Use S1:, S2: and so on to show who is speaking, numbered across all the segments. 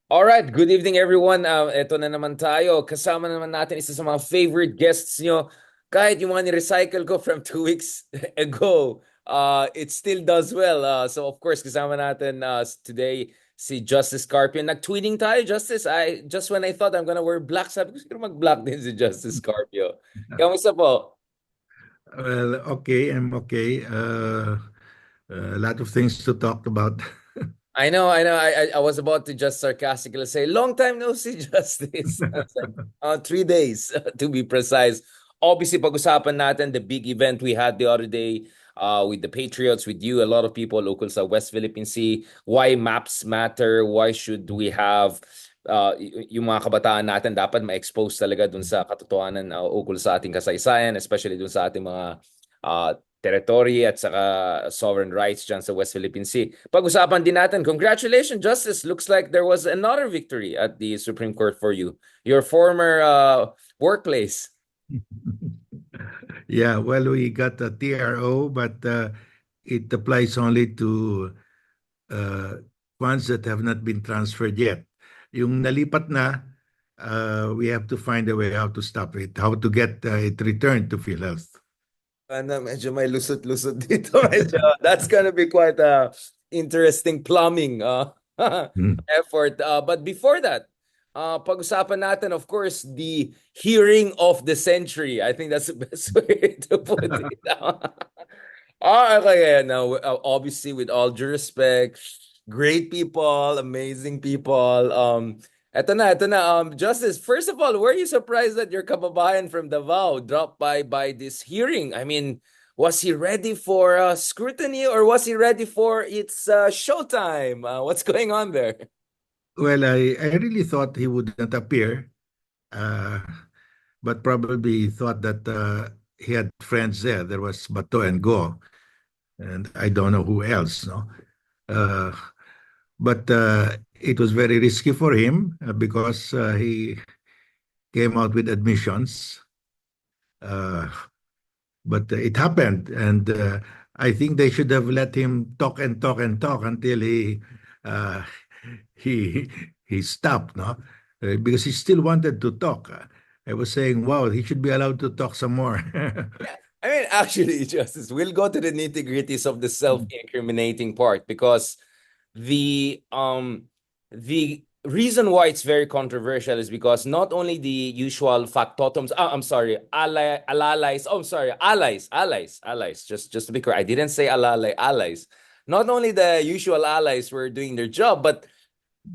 S1: Alright, good evening everyone. Eto na naman tayo. Kasama naman natin isa sa mga favorite guests nyo. Kahit yung mga ni-recycle ko from 2 weeks ago, it still does well. So of course, kasama natin today si Justice Carpio. Nag-tweeting tayo, Justice. Just when I thought I'm gonna wear black, sabi ko siguro mag-black din si Justice Carpio. Kamusta po?
S2: Well, okay, I'm okay. A lot of things to talk about.
S1: I know. I was about to just sarcastically say, long time no see, Justice. I was like, 3 days to be precise. Obviously, pag-usapan natin the big event we had the other day with the Patriots, with you, a lot of people local sa West Philippine Sea. Why maps matter? Why should we have yung mga kabataan natin dapat ma-expose talaga dun sa katotohanan ukol sa ating kasaysayan, especially dun sa ating mga territory at saka sovereign rights dyan sa West Philippine Sea. Pag-usapan din natin, congratulations, Justice. Looks like there was another victory at the Supreme Court for you. Your former workplace.
S2: Yeah, well, we got a TRO, but it applies only to uh, funds that have not been transferred yet. Yung nalipat na, we have to find a way how to stop it, how to get it returned to PhilHealth.
S1: Medyo may lusot-lusot dito. Medyo, that's gonna be quite a interesting plumbing
S2: Hmm.
S1: effort. But before that, pag-usapan natin, of course, the hearing of the century. I think that's the best way to put it. Okay. Now, obviously, with all due respect, great people, amazing people. Eto na. Justice, first of all, were you surprised that your kababayan from Davao dropped by this hearing? I mean, was he ready for scrutiny or was he ready for its showtime? What's going on there?
S2: Well, I really thought he would not appear, uh, but probably thought that he had friends there. There was Bato and Go, and I don't know who else. No, uh, but it was very risky for him because he came out with admissions. Uh, but it happened, and I think they should have let him talk and talk and talk until uh, he he stopped. No, because he still wanted to talk. I was saying, wow, he should be allowed to talk some more.
S1: I mean, actually, Justice, we'll go to the nitty-gritties of the self-incriminating part because the reason why it's very controversial is because not only the usual factotums, I'm sorry, allies, oh, I'm sorry, allies, just to be clear, I didn't say alalay, allies. Not only the usual allies were doing their job, but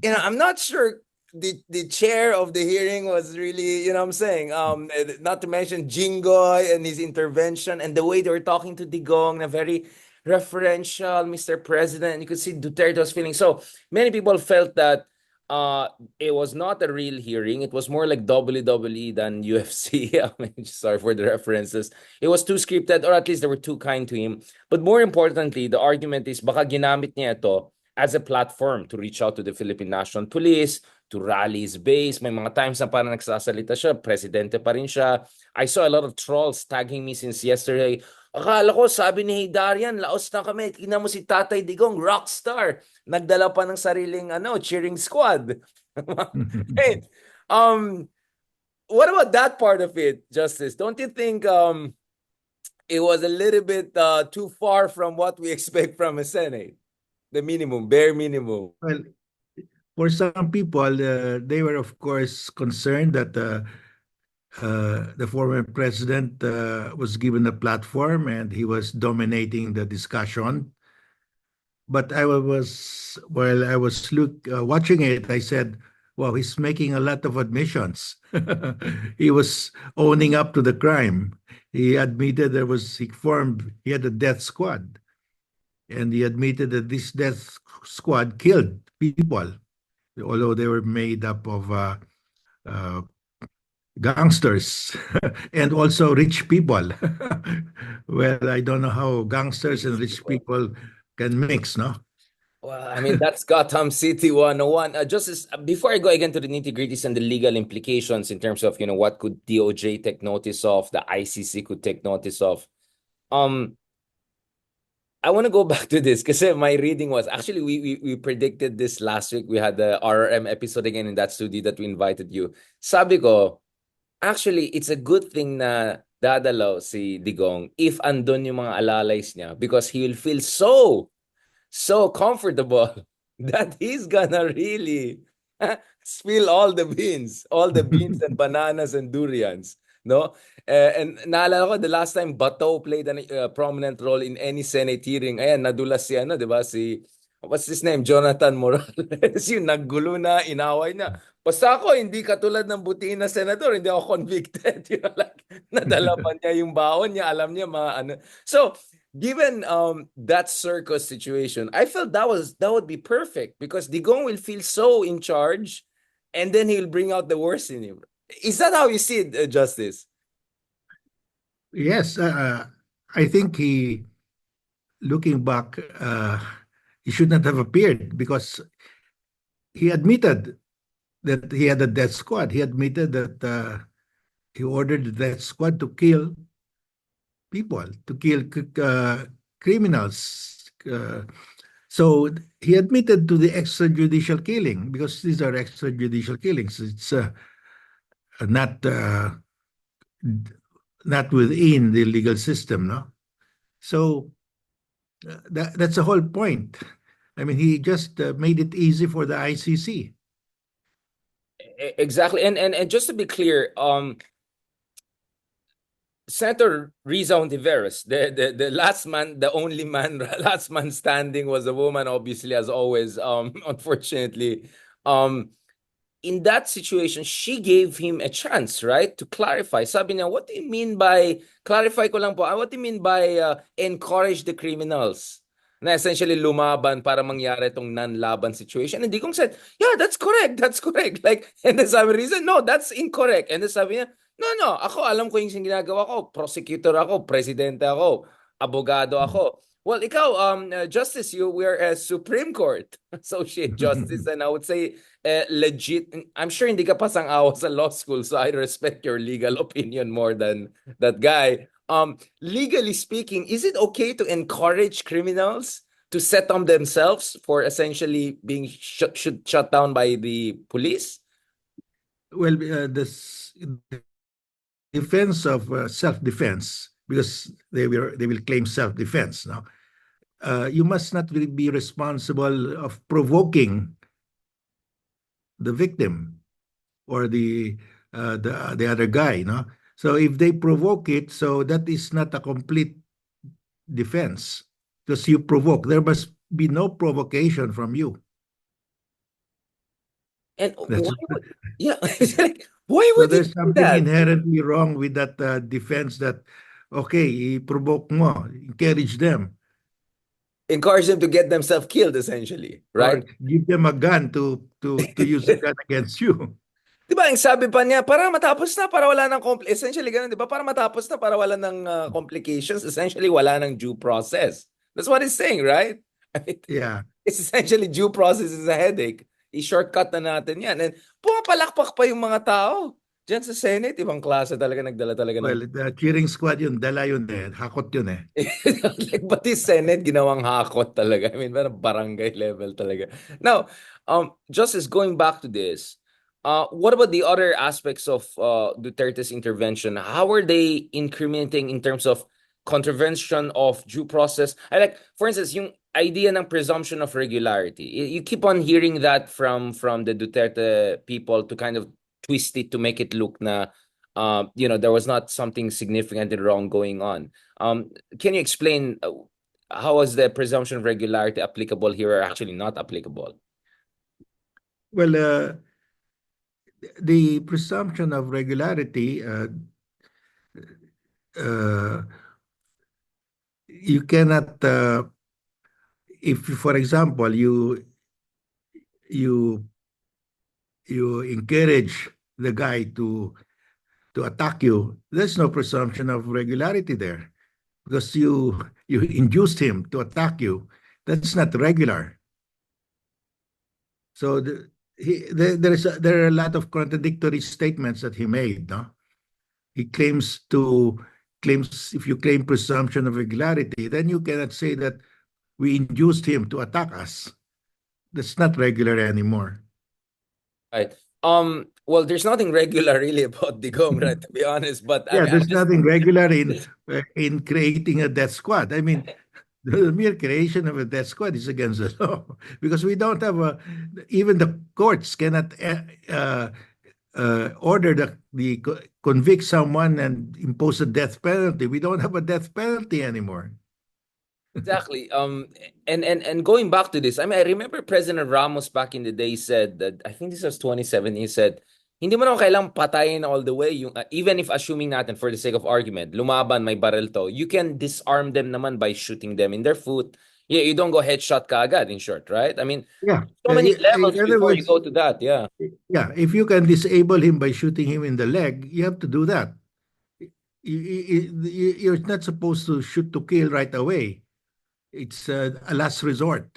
S1: I'm not sure the chair of the hearing was really, what I'm saying, not to mention Jingoy and his intervention and the way they were talking to Digong, na very referential, Mr. President. You could see Duterte was feeling so. Many people felt that it was not a real hearing. It was more like WWE than UFC. I mean, sorry for the references. It was too scripted, or at least they were too kind to him. But more importantly, the argument is baka ginamit niya ito as a platform to reach out to the Philippine National Police, to rally his base. May mga times na parang nagsasalita siya, presidente pa rin siya. I saw a lot of trolls tagging me since yesterday. Akala ko, sabi ni Darian, laos na kami. Tingnan mo si Tatay Digong, rockstar. Nagdala pa ng sariling cheering squad. Hey, um, what about that part of it, Justice? Don't you think it was a little bit too far from what we expect from a Senate? The minimum, bare minimum.
S2: Well, for some people, they were, of course, concerned that the former president was given a platform and he was dominating the discussion. But while I was watching it, I said, "Wow, he's making a lot of admissions." He was owning up to the crime. He admitted he had a death squad, and he admitted that this death squad killed people, although they were made up of uh, gangsters and also rich people. Well, I don't know how gangsters and rich people can mix, no?
S1: Well, I mean, that's Gotham City 101. Before I go again to the nitty-gritties and the legal implications in terms of, what could DOJ take notice of, the ICC could take notice of. Um, I want to go back to this because my reading was actually we predicted this last week. We had the RRM episode again in that studio that we invited you. Sabi ko, actually, it's a good thing na dadalaw si Digong if andun yung mga alalays niya because he will feel so comfortable that he's gonna really spill all the beans and bananas and durians, no? And naalala ko the last time Bato played a prominent role in any Senate hearing. Ayan, nadulas si ano, 'di ba? Si what's his name? Jonathan Morales. Yung naggulo na, inaway na. Basta ako, hindi katulad ng butiin na senador, hindi ako convicted. You know, like, nadala pa niya yung baon niya, alam niya mga ano. So, given that circus situation, I felt that would be perfect because Digong will feel so in charge and then he'll bring out the worst in him. Is that how you see it, Justice?
S2: Yes, I think looking back, he should not have appeared because he admitted that he had a death squad. He admitted that he ordered the death squad to kill people, to kill criminals. So he admitted to the extrajudicial killing because these are extrajudicial killings. It's not not within the legal system, no. So that's the whole point. I mean, he just made it easy for the ICC.
S1: Exactly. And just to be clear, Senator Riza Ontiveros, the last man, the only man, last man standing was a woman, obviously, as always, unfortunately. In that situation, she gave him a chance, right, to clarify. Sabi niya, what do you mean by, clarify ko lang po, what do you mean by encourage the criminals? Na essentially lumaban para mangyari itong non-laban situation. And Digong said, yeah, that's correct. Like, and then sabi reason, no, that's incorrect. And then sabi niya, no, ako alam ko yung ginagawa ko. Prosecutor ako, presidente ako, abogado ako. Well, ikaw, Justice, you were a Supreme Court Associate Justice, and I would say legit. I'm sure hindi ka pasang-awa sa law school, so I respect your legal opinion more than that guy. Legally speaking, is it okay to encourage criminals to set on themselves for essentially being shut down by the police?
S2: Well, this defense of self-defense, because they will claim self-defense. Now, you must not be responsible of provoking the victim or the other guy. No, so if they provoke it, so that is not a complete defense because you provoke. There must be no provocation from you.
S1: And
S2: That's
S1: why would, yeah, like, why would
S2: so
S1: you
S2: there's
S1: do
S2: something
S1: that?
S2: inherently wrong with that defense that, okay, provoke mo, encourage them,
S1: Encourage them to get themselves killed, essentially, right?
S2: or give them a gun to use a gun against you.
S1: Di ba, ang sabi pa niya, para matapos na, para wala ng essentially ganun, di ba? Para matapos na, para wala ng complications, essentially wala ng due process. That's what he's saying, right? I mean,
S2: Yeah.
S1: it's essentially due process is a headache. I-shortcut na natin yan. And pumapalakpak pa yung mga tao. Diyan sa Senate, ibang klase talaga, nagdala talaga ng
S2: Well, the cheering squad yun, dala yun eh. Hakot yun eh.
S1: like, pati Senate, ginawang hakot talaga. I mean, parang barangay level talaga. Now, Justice, going back to this, what about the other aspects of Duterte's intervention? How are they incriminating in terms of contravention of due process? I like, for instance, yung idea ng presumption of regularity. You keep on hearing that from the Duterte people to kind of twist it to make it look na there was not something significantly wrong going on. Can you explain how is the presumption of regularity applicable here or actually not applicable?
S2: Well, the presumption of regularity, you cannot, if, for example, you encourage the guy to attack you, there's no presumption of regularity there because you induced him to attack you. That's not regular. So there are a lot of contradictory statements that he made. No, he claims if you claim presumption of regularity, then you cannot say that we induced him to attack us. That's not regular anymore.
S1: Right. Well, there's nothing regular really about Digong, right? To be honest, but I
S2: Yeah,
S1: mean, I'm
S2: there's
S1: just
S2: nothing regular in creating a death squad. I mean, the mere creation of a death squad is against the law because we don't have a, even the courts cannot order convict someone and impose a death penalty. We don't have a death penalty anymore.
S1: exactly. And going back to this, I mean, I remember President Ramos back in the day said that I think this was 2017. He said, "Hindi mo naman kailangang patayin all the way. Yung, even if assuming natin for the sake of argument, lumaban may barrel to, you can disarm them naman by shooting them in their foot. Yeah, you don't go headshot kaagad, in short, right? I mean,
S2: Yeah.
S1: so many
S2: In
S1: levels
S2: other
S1: before you
S2: words,
S1: go to that. Yeah,
S2: yeah, if you can disable him by shooting him in the leg, you have to do that. You're not supposed to shoot to kill right away. It's a last resort.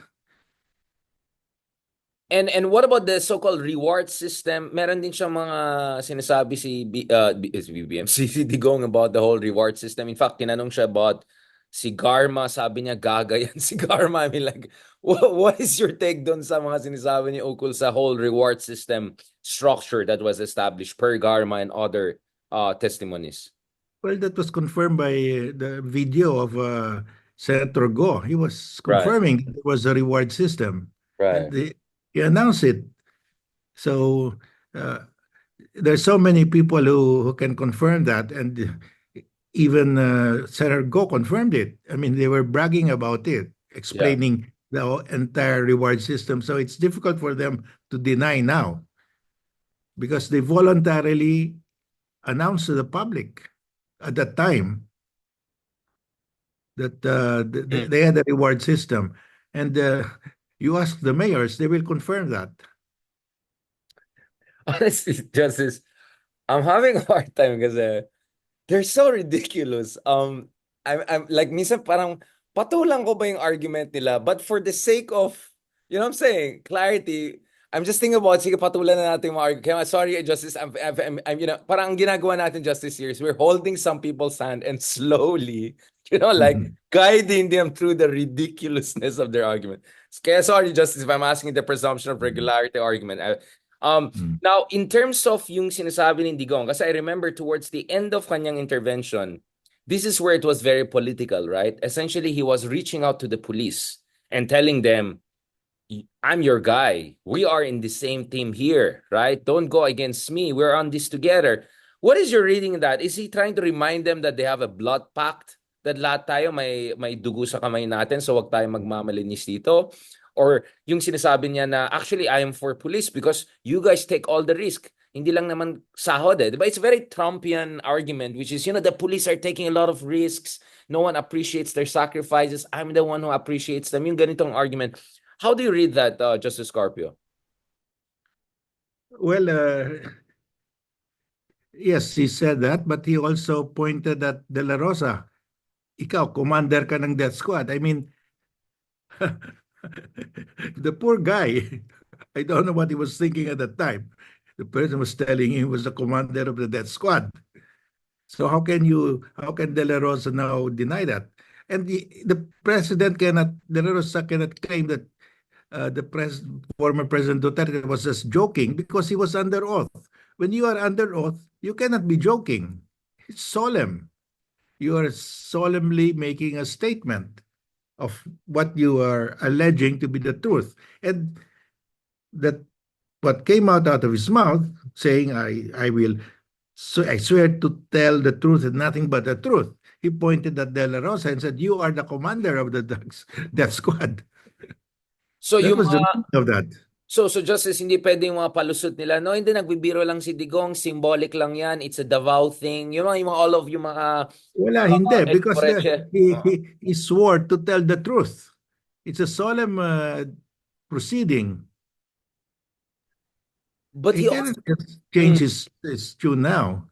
S1: and what about the so-called reward system? Meron din siyang mga sinasabi si BBM, si Digong about the whole reward system. In fact, tinanong siya about si Garma, sabi niya gaga yan si Garma. I mean like, what is your take doon sa mga sinasabi ni ukol sa whole reward system structure that was established per Garma and other testimonies?
S2: Well, that was confirmed by the video of Senator Go. He was
S1: Right,
S2: confirming that there was a reward system, and
S1: right.
S2: he announced it. So uh, there's so many people who can confirm that, and even Senator Go confirmed it. I mean, they were bragging about it,
S1: Yeah.
S2: explaining the entire reward system. So it's difficult for them to deny now because they voluntarily announced to the public at that time that
S1: Mm.
S2: they had a reward system. And you ask the mayors, they will confirm that.
S1: Honestly, Justice, I'm having a hard time kasi they're so ridiculous. I'm like, minsan parang patulang ko ba yung argument nila? But for the sake of, you know what I'm saying, clarity, I'm just thinking about, sige, patulan na natin yung mga argument. Kaya, sorry, Justice, you know, parang ang ginagawa natin, Justice, here is we're holding some people's hand and slowly, you know, like,
S2: Mhm.
S1: guiding them through the ridiculousness of their argument. Kaya, sorry, Justice, if I'm asking the presumption of regularity argument.
S2: Mhm.
S1: Now, in terms of yung sinasabi ni Digong, kasi I remember towards the end of kanyang intervention, this is where it was very political, right? Essentially, he was reaching out to the police and telling them, I'm your guy. We are in the same team here, right? Don't go against me. We're on this together. What is your reading of that? Is he trying to remind them that they have a blood pact? That lahat tayo may dugo sa kamay natin, so wag tayo magmamalinis dito? Or yung sinasabi niya na, actually, I am for police because you guys take all the risk. Hindi lang naman sahod eh. Diba? It's a very Trumpian argument, which is, the police are taking a lot of risks. No one appreciates their sacrifices. I'm the one who appreciates them. Yung ganitong argument. How do you read that, Justice Carpio?
S2: Well, yes, he said that, but he also pointed at De La Rosa. Ikaw, commander ka ng death squad. I mean, the poor guy, I don't know what he was thinking at the time. The person was telling him he was the commander of the death squad. So how can De La Rosa now deny that? And the president De La Rosa cannot claim that former President Duterte was just joking because he was under oath. When you are under oath, you cannot be joking. It's solemn. You are solemnly making a statement of what you are alleging to be the truth. And that what came out of his mouth saying, I will, so I swear to tell the truth and nothing but the truth. He pointed at De La Rosa and said, you are the commander of the death squad.
S1: So
S2: That
S1: yung
S2: was the
S1: mga
S2: meaning of that.
S1: so Justice, hindi pwede yung mga palusot nila. No, hindi, nagbibiro lang si Digong, symbolic lang yan. It's a Davao thing. Yung mga all of yung mga
S2: Wala, hindi. Because
S1: Ecoreche.
S2: he swore to tell the truth. It's a solemn proceeding.
S1: But
S2: He
S1: he also
S2: cannot just
S1: Mm.
S2: change his tune now.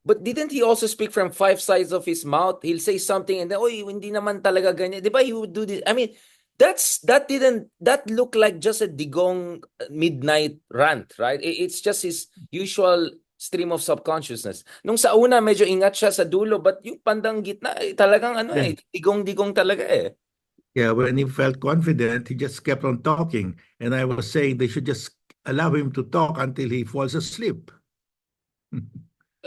S1: But didn't he also speak from five sides of his mouth? He'll say something and then, oy, hindi naman talaga ganyan. Di ba he would do this? I mean, that look like just a Digong midnight rant, right? It's just his usual stream of subconsciousness. Nung sa una, medyo ingat siya sa dulo, but yung pandang gitna, talagang ano
S2: Yeah.
S1: Digong-digong talaga eh.
S2: Yeah, when he felt confident, he just kept on talking. And I was saying they should just allow him to talk until he falls asleep.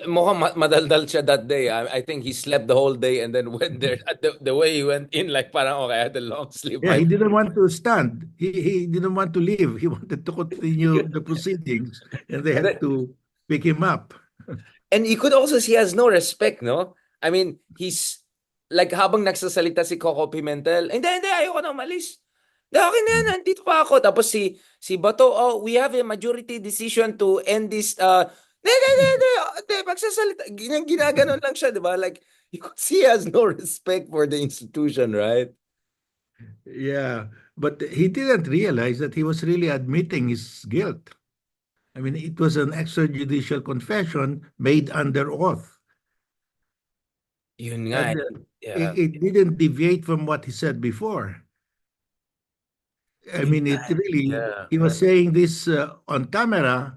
S1: Mukhang madaldal siya that day. I think he slept the whole day and then went there. The way he went in, like parang okay, I had a long sleep.
S2: Yeah, he didn't want to stand. He didn't want to leave. He wanted to continue the proceedings, and they had to pick him up.
S1: And you could also see he has no respect, no? I mean, he's like habang nagsasalita si Coco Pimentel, hindi, ayoko na umalis. Hindi, okay na yan, nandito pa ako. Tapos si Bato, oh, we have a majority decision to end this, hindi, magsasalita. Ginaganon lang siya, di ba? Like, you could see he has no respect for the institution, right?
S2: Yeah, but he didn't realize that he was really admitting his guilt. I mean, it was an extrajudicial confession made under oath,
S1: Yun nga,
S2: and
S1: yeah.
S2: it didn't deviate from what he said before. I
S1: Yun
S2: mean,
S1: nga,
S2: it really,
S1: yeah.
S2: he was saying this on camera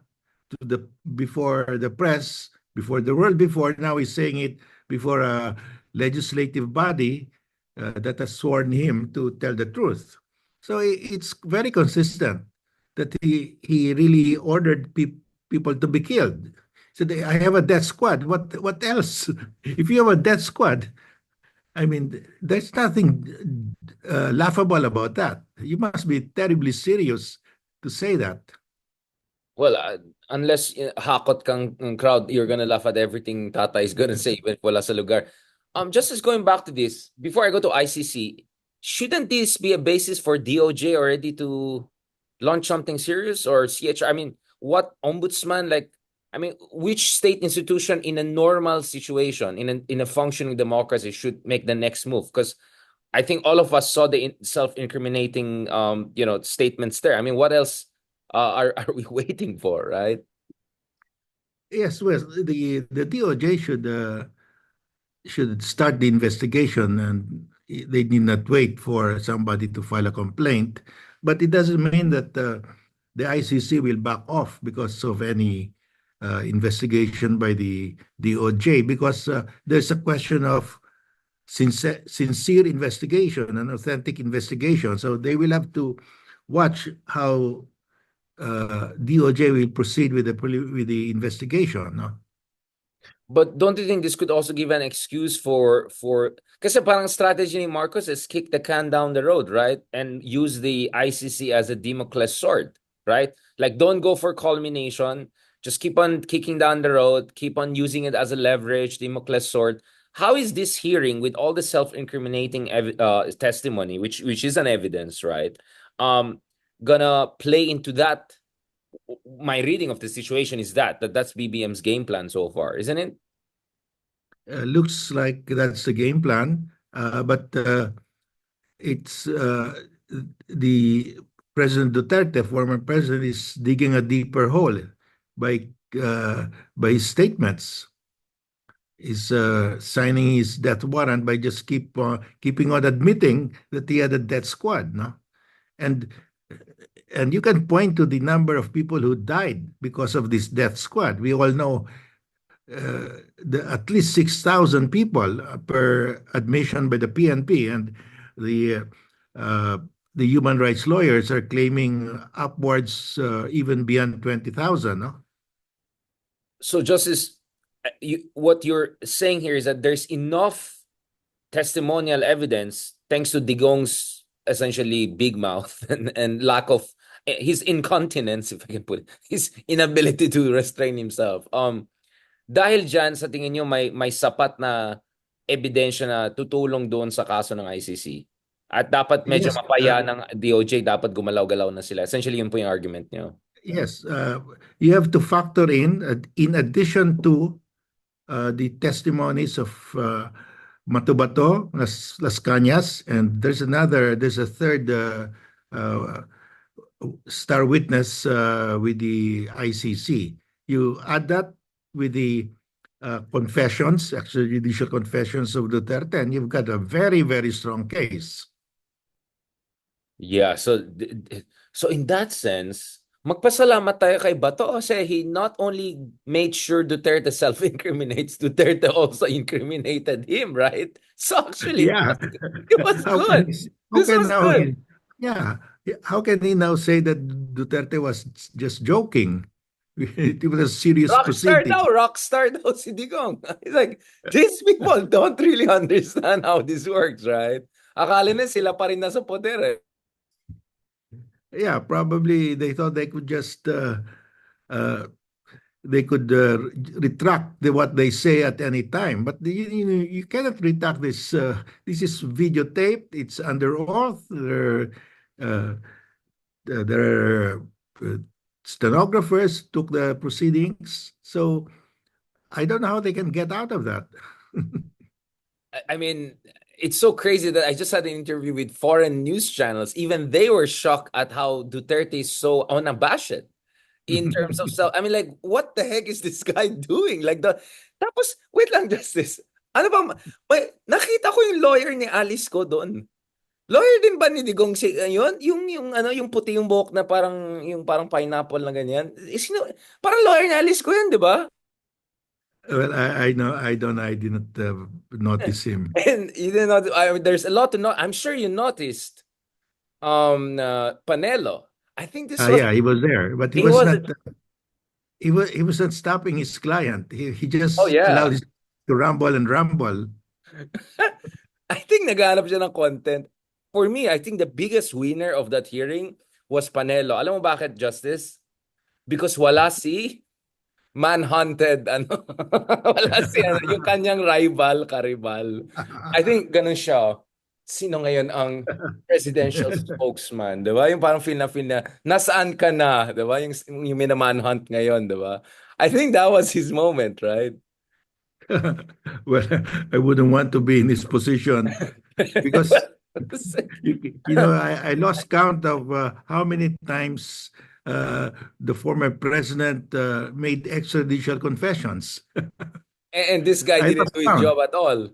S2: to the before the press, before the world before. Now he's saying it before a legislative body that has sworn him to tell the truth. So it's very consistent that he really ordered people to be killed. So I have a death squad. What else? If you have a death squad, I mean, there's nothing laughable about that. You must be terribly serious to say that.
S1: Well, unless hakot kang crowd, you're gonna laugh at everything Tata is gonna say even if wala sa lugar. Just as going back to this, before I go to ICC, shouldn't this be a basis for DOJ already to launch something serious or CHR? I mean, what ombudsman like? I mean, which state institution in a normal situation, in a functioning democracy, should make the next move? Because I think all of us saw the self-incriminating, statements there. I mean, what else are we waiting for, right?
S2: Yes, well, the DOJ should start the investigation, and they need not wait for somebody to file a complaint. But it doesn't mean that the ICC will back off because of any investigation by the DOJ, because there's a question of sincere investigation and authentic investigation. So they will have to watch how DOJ will proceed with the investigation. No?
S1: But don't you think this could also give an excuse for kasi parang strategy ni Marcos is kick the can down the road, right? And use the ICC as a Damocles sword, right? Like don't go for culmination, just keep on kicking down the road, keep on using it as a leverage, Damocles sword. How is this hearing with all the self-incriminating testimony, which is an evidence, right? Um, gonna play into that. My reading of the situation is that's BBM's game plan so far, isn't it?
S2: Looks like that's the game plan, but it's the President Duterte, former president, is digging a deeper hole by by his statements. Is signing his death warrant by just keeping on admitting that he had a death squad, no? And and you can point to the number of people who died because of this death squad. We all know at least 6,000 people per admission by the PNP, and the uh, the human rights lawyers are claiming upwards even beyond 20,000. No?
S1: So, Justice, what you're saying here is that there's enough testimonial evidence, thanks to Digong's essentially big mouth and lack of his incontinence, if I can put it, his inability to restrain himself. Dahil dyan, sa tingin nyo, may sapat na ebidensya na tutulong doon sa kaso ng ICC. At dapat medyo
S2: Yes,
S1: mapaya ng DOJ, dapat gumalaw-galaw na sila. Essentially, yun po yung argument nyo.
S2: yes. You have to factor in addition to the testimonies of Matubato, Las Cañas, and there's a third uh, star witness with the ICC. You add that with the confessions, actually judicial confessions of Duterte, and you've got a very, very strong case.
S1: Yeah, so in that sense, Magpasalamat tayo kay Bato kasi he not only made sure Duterte self-incriminates, Duterte also incriminated him, right? So actually,
S2: Yeah.
S1: it was
S2: How can
S1: good.
S2: he, how
S1: This
S2: can
S1: was
S2: now
S1: good.
S2: he, yeah, how can he now say that Duterte was just joking? It was a serious
S1: Rockstar
S2: proceeding.
S1: daw, rockstar daw si Digong. He's like, these people don't really understand how this works, right? Akala na sila pa rin nasa poder eh.
S2: Yeah, probably they thought they could just uh, they could retract what they say at any time, but you cannot retract this. This is videotaped. It's under oath. Uh, their stenographers took the proceedings, so I don't know how they can get out of that.
S1: I mean, it's so crazy that I just had an interview with foreign news channels. Even they were shocked at how Duterte is so unabashed in terms of self. I mean, like, what the heck is this guy doing? Like the tapos wait lang, Justice. Ano ba? Nakita ko yung lawyer ni Alice ko doon. Lawyer din ba ni Digong si yun? Yung ano, yung puti yung buhok na parang pineapple na ganyan. Parang lawyer ni Alice ko yan, di ba?
S2: Well, I know I did not notice him.
S1: And you didn't know, there's a lot to know. I'm sure you noticed Panelo. I think this was
S2: Yeah, he was there, but
S1: he was
S2: he was not stopping his client. He
S1: oh
S2: just allowed
S1: yeah.
S2: his to rumble and rumble.
S1: I think naghahanap siya ng content. For me, I think the biggest winner of that hearing was Panelo. Alam mo bakit, Justice? Because wala si manhunted, ano? Wala si, ano, yung kanyang rival, karibal. I think ganun siya. Sino ngayon ang presidential spokesman, 'di ba? Yung parang feel na nasaan ka na, 'di ba? Yung minamanhunt ngayon, 'di ba? I think that was his moment, right?
S2: Well, I wouldn't want to be in his position because I lost count of how many times the former president made extrajudicial confessions.
S1: And this guy
S2: I
S1: didn't
S2: lost
S1: do his
S2: count.
S1: job at all.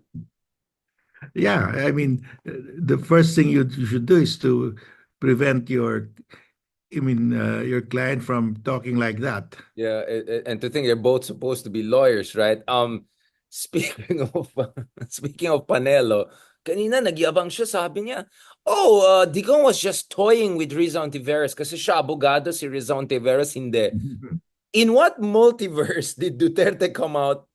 S2: Yeah, I mean, the first thing you should do is to prevent your client from talking like that.
S1: Yeah, and to think they're both supposed to be lawyers, right? Speaking of speaking of Panelo, kanina nagyabang siya, sabi niya, "Oh, Digong was just toying with Rizal Ontiveros kasi siya abogado, si Rizal Ontiveros hindi." In what multiverse did Duterte come out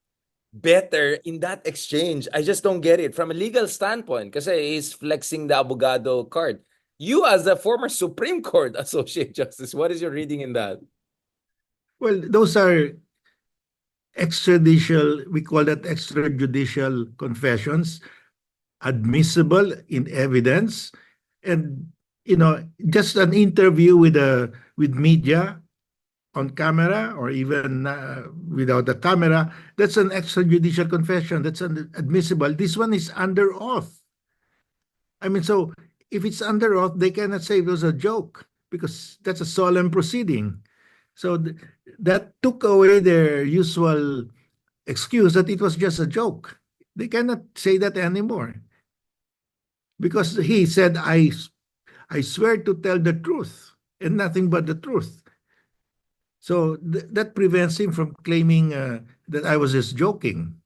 S1: better in that exchange? I just don't get it from a legal standpoint kasi he's flexing the abogado card. You as a former Supreme Court Associate Justice, what is your reading in that?
S2: Well, those are extrajudicial, we call that extrajudicial confessions, admissible in evidence. And, just an interview with media on camera or even without a camera, that's an extrajudicial confession. That's admissible. This one is under oath. I mean, so if it's under oath, they cannot say it was a joke because that's a solemn proceeding. So that took away their usual excuse that it was just a joke. They cannot say that anymore because he said, I swear to tell the truth and nothing but the truth. So that prevents him from claiming that I was just joking.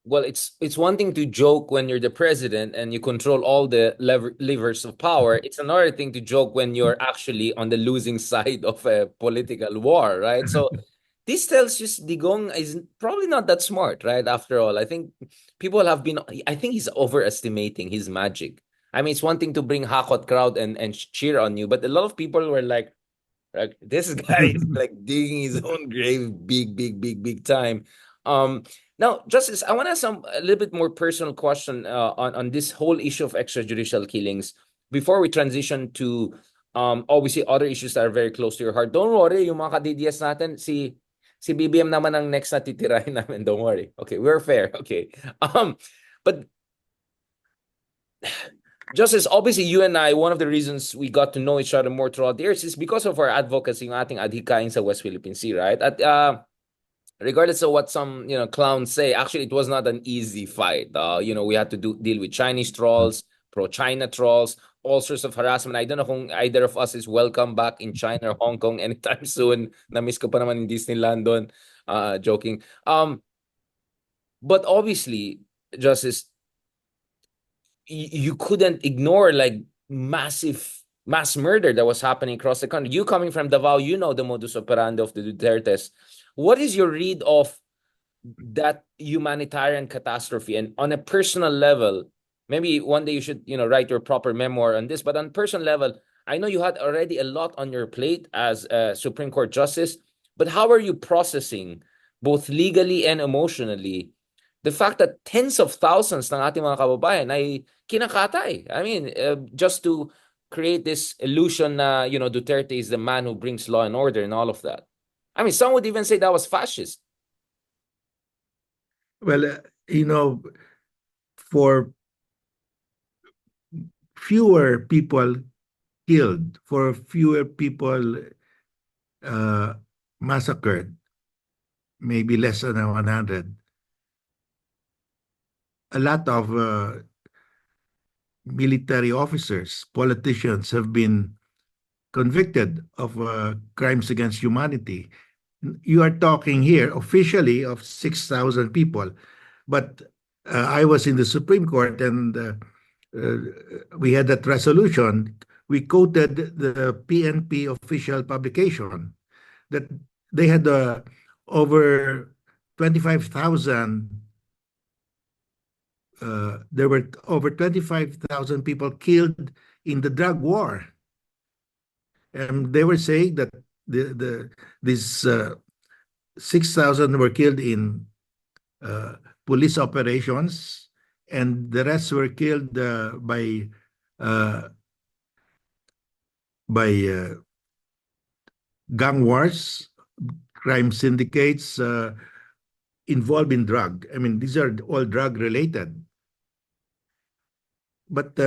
S1: Well, it's one thing to joke when you're the president and you control all the levers of power. It's another thing to joke when you're actually on the losing side of a political war, right? So this tells you Digong is probably not that smart, right? After all, I think people have been. I think he's overestimating his magic. I mean, it's one thing to bring hakot crowd and cheer on you, but a lot of people were like this guy is like digging his own grave, big time. Now, Justice, I want to ask a little bit more personal question on this whole issue of extrajudicial killings before we transition to obviously other issues that are very close to your heart. Don't worry, yung mga ka-DDS natin, si BBM naman ang next na titirahin namin. Don't worry. Okay, we're fair. Okay. But Justice, obviously you and I, one of the reasons we got to know each other more throughout the years is because of our advocacy yung ating adhikain sa West Philippine Sea, right? At regardless of what some clowns say, actually it was not an easy fight. We had to deal with Chinese trolls, pro-China trolls, all sorts of harassment. I don't know kung either of us is welcome back in China or Hong Kong anytime soon. Na-miss ko pa naman in Disneyland doon. Joking. But obviously, Justice, you couldn't ignore like mass murder that was happening across the country. You coming from Davao, you know the modus operandi of the Dutertes. What is your read of that humanitarian catastrophe? And on a personal level, maybe one day you should, write your proper memoir on this. But on personal level, I know you had already a lot on your plate as a Supreme Court justice. But how are you processing, both legally and emotionally, the fact that tens of thousands ng ating mga kababayan ay kinakatay? I mean, just to create this illusion na, Duterte is the man who brings law and order and all of that. I mean, some would even say that was fascist.
S2: Well, for fewer people killed, for fewer people massacred, maybe less than 100, a lot of military officers, politicians have been convicted of crimes against humanity. You are talking here officially of 6,000 people, but I was in the Supreme Court and we had that resolution. We quoted the PNP official publication that they had over 25,000. There were over 25,000 people killed in the drug war. And they were saying that these 6,000 were killed in police operations, and the rest were killed by gang wars, crime syndicates involved in drug. I mean, these are all drug related. But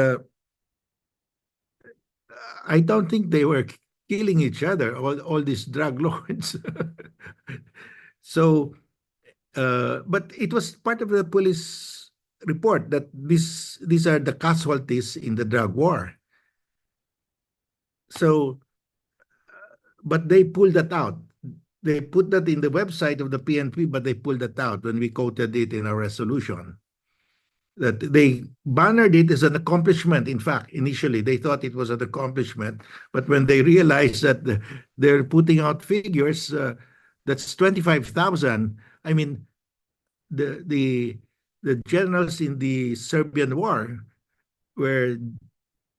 S2: I don't think they were killing each other, all these drug lords. So, but it was part of the police report that these are the casualties in the drug war. So, but they pulled that out. They put that in the website of the PNP, but they pulled that out when we quoted it in our resolution. That they bannered it as an accomplishment. In fact, initially they thought it was an accomplishment, but when they realized that they're putting out figures, that's 25,000. I mean, the generals in the Serbian War were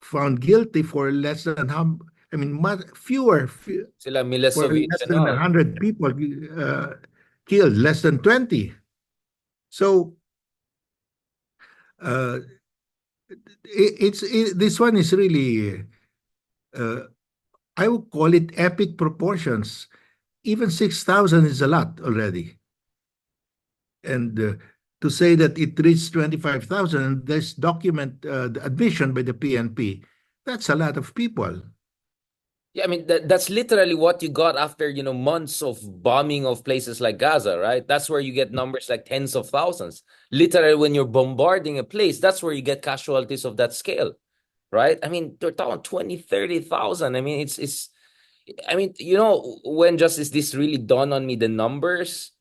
S2: found guilty for less than how. I mean, fewer.
S1: Sila
S2: For
S1: Milosevic
S2: less
S1: and
S2: than
S1: all.
S2: 100 people killed, less than 20. So this one is really, I would call it epic proportions. Even 6,000 is a lot already. And to say that it reached 25,000, there's the admission by the PNP, that's a lot of people.
S1: Yeah, I mean, that's literally what you got after, months of bombing of places like Gaza, right? That's where you get numbers like tens of thousands. Literally, when you're bombarding a place, that's where you get casualties of that scale, right? I mean, they're talking 20, 30,000. I mean, I mean, when Justice, this really dawned on me, the numbers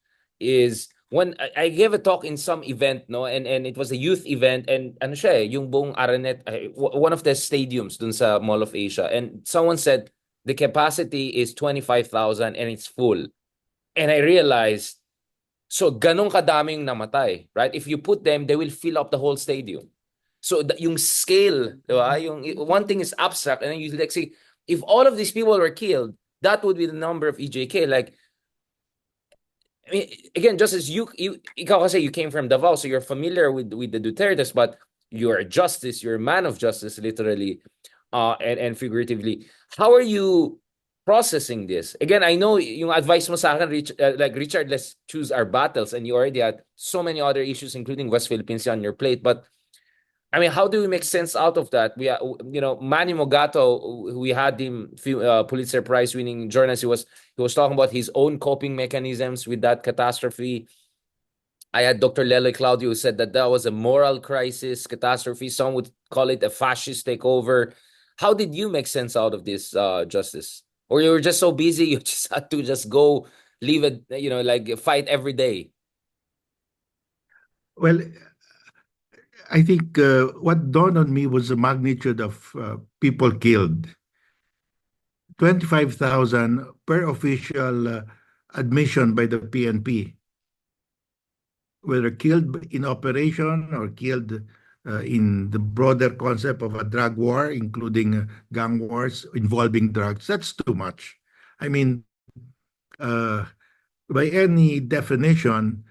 S1: is when I gave a talk in some event, no, and it was a youth event, and ano siya, yung buong Aranet, one of the stadiums dun sa Mall of Asia, and someone said the capacity is 25,000 and it's full. And I realized, so ganong kadaming namatay, right? If you put them, they will fill up the whole stadium. So yung scale, diba? Yung one thing is abstract, and then you like say, if all of these people were killed, that would be the number of EJK. Like, I mean, again, just as ikaw kasi you came from Davao, so you're familiar with the Dutertes, but you're a justice, you're a man of justice, literally, and figuratively. How are you processing this? Again, I know yung advice mo sa akin, like Richard, let's choose our battles, and you already had so many other issues, including West Philippines on your plate, but I mean, how do we make sense out of that? We, Manny Mogato, we had him, Pulitzer Prize winning journalist. He was talking about his own coping mechanisms with that catastrophe. I had Dr. Lele Claudio who said that that was a moral crisis, catastrophe. Some would call it a fascist takeover. How did you make sense out of this, Justice? Or you were just so busy you just had to just go leave it, like fight every day?
S2: Well, I think what dawned on me was the magnitude of people killed. 25,000 per official admission by the PNP, whether killed in operation or killed in the broader concept of a drug war, including gang wars involving drugs. That's too much. I mean, uh, by any definition,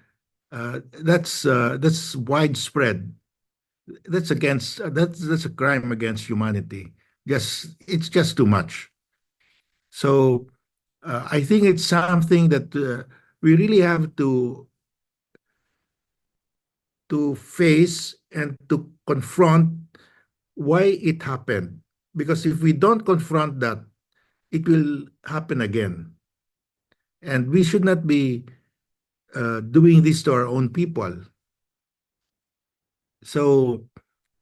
S2: that's widespread. That's a crime against humanity. It's just too much. So I think it's something that we really have to face and to confront why it happened. Because if we don't confront that, it will happen again. And we should not be doing this to our own people. So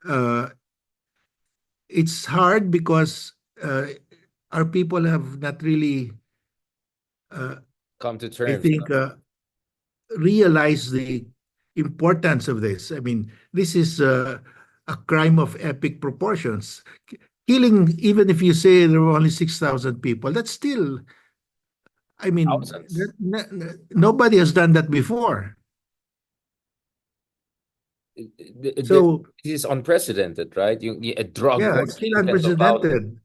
S2: uh, it's hard because our people have not really, uh,
S1: Come to
S2: I
S1: terms.
S2: think, realized the importance of this. I mean, this is a crime of epic proportions. Killing, even if you say there were only 6,000 people, that's still, I mean,
S1: Thousands.
S2: nobody has done that before.
S1: This
S2: So,
S1: is unprecedented, right? A drug
S2: yeah,
S1: war
S2: it's still
S1: killing tens of thousands.
S2: unprecedented.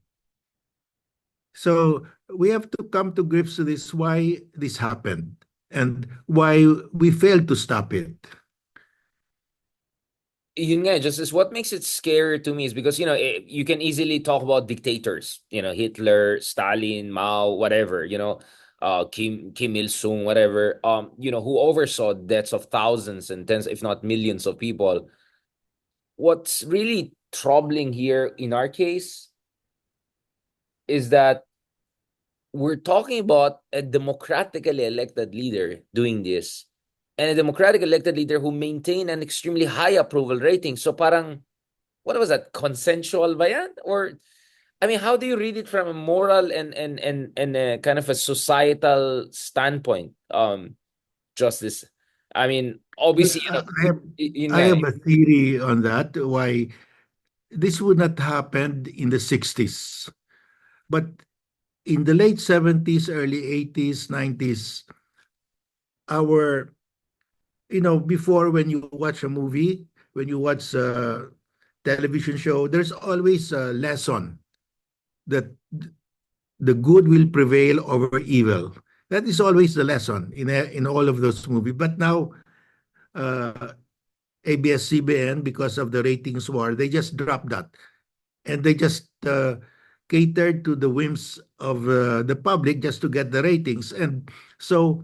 S2: So, we have to come to grips with this, why this happened and why we failed to stop it.
S1: Yun nga, just is what makes it scary to me is because you can easily talk about dictators, Hitler, Stalin, Mao, whatever, Kim Il Sung, whatever, who oversaw deaths of thousands and tens, if not millions of people. What's really troubling here in our case is that we're talking about a democratically elected leader doing this, and a democratic elected leader who maintain an extremely high approval rating. So parang, what was that? Consensual ba yan? Or, I mean, how do you read it from a moral and a kind of a societal standpoint? Justice. I mean,
S2: Well,
S1: obviously, yun
S2: I
S1: nga,
S2: have a theory on that, why this would not happen in the 60s. But in the late 70s, early 80s, 90s, our, before, when you watch a movie, when you watch a television show, there's always a lesson that the good will prevail over evil. That is always the lesson in all of those movies. But now, uh, ABS-CBN, because of the ratings war, they just dropped that. And they just catered to the whims of the public just to get the ratings. And so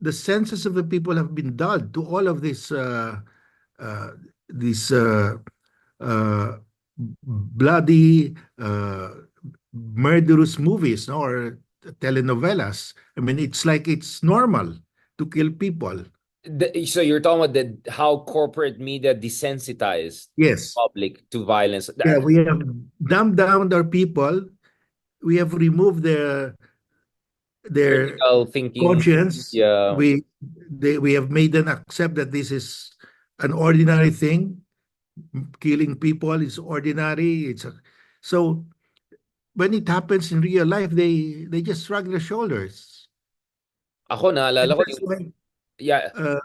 S2: the senses of the people have been dulled to all of uh, these uh, bloody, murderous movies, no, or telenovelas. I mean, it's like it's normal to kill people.
S1: so you're talking about how corporate media desensitized
S2: Yes.
S1: public to violence.
S2: Yeah, we have dumbed down our people. We have removed their
S1: Critical thinking.
S2: conscience.
S1: Yeah.
S2: We have made them accept that this is an ordinary thing. Killing people is ordinary. So when it happens in real life, they just shrug their shoulders,
S1: Ako,
S2: and
S1: naalala ko
S2: that's
S1: yung,
S2: why
S1: yeah,
S2: uh,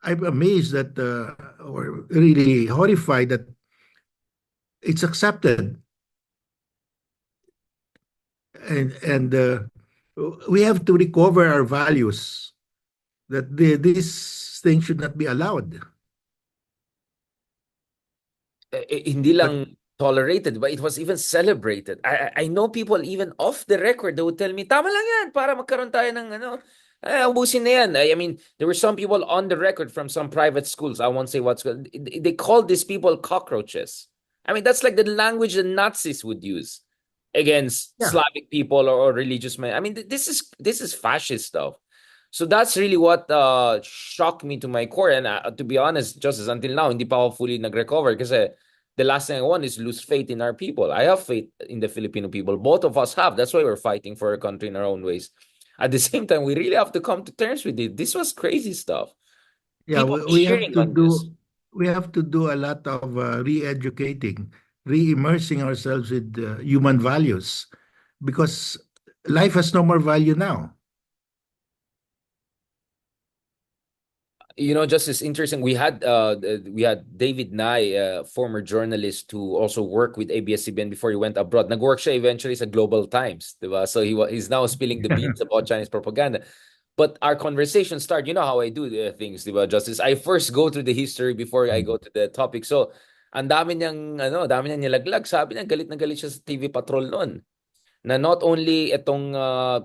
S2: I'm amazed that, or really horrified that it's accepted, and we have to recover our values. That this thing should not be allowed.
S1: hindi
S2: But
S1: lang tolerated, but it was even celebrated. I know people even off the record, they would tell me, tama lang yan, para magkaroon tayo ng ubusin na yan. I mean, there were some people on the record from some private schools. I won't say what school. They called these people cockroaches. I mean, that's like the language the Nazis would use against
S2: yeah,
S1: Slavic people or religious men. I mean, this is fascist stuff. So that's really what shocked me to my core. And to be honest, Justice, until now, hindi pa ako fully nag-recover kasi the last thing I want is lose faith in our people. I have faith in the Filipino people. Both of us have. That's why we're fighting for our country in our own ways. At the same time, we really have to come to terms with it. This was crazy stuff.
S2: Yeah,
S1: People
S2: we have
S1: cheering
S2: to
S1: on this.
S2: do a lot of re-educating, re-immersing ourselves with human values, because life has no more value now.
S1: Just as interesting, we had David Nye, former journalist who also worked with ABS-CBN before he went abroad. Nag-work siya eventually sa Global Times, diba? So he's now spilling the beans about Chinese propaganda. But our conversation started, you know how I do the things, diba, Justice? I first go through the history before I go to the topic. So, ang dami niyang nilaglag. Sabi niya, galit na galit siya sa TV Patrol noon. Na not only itong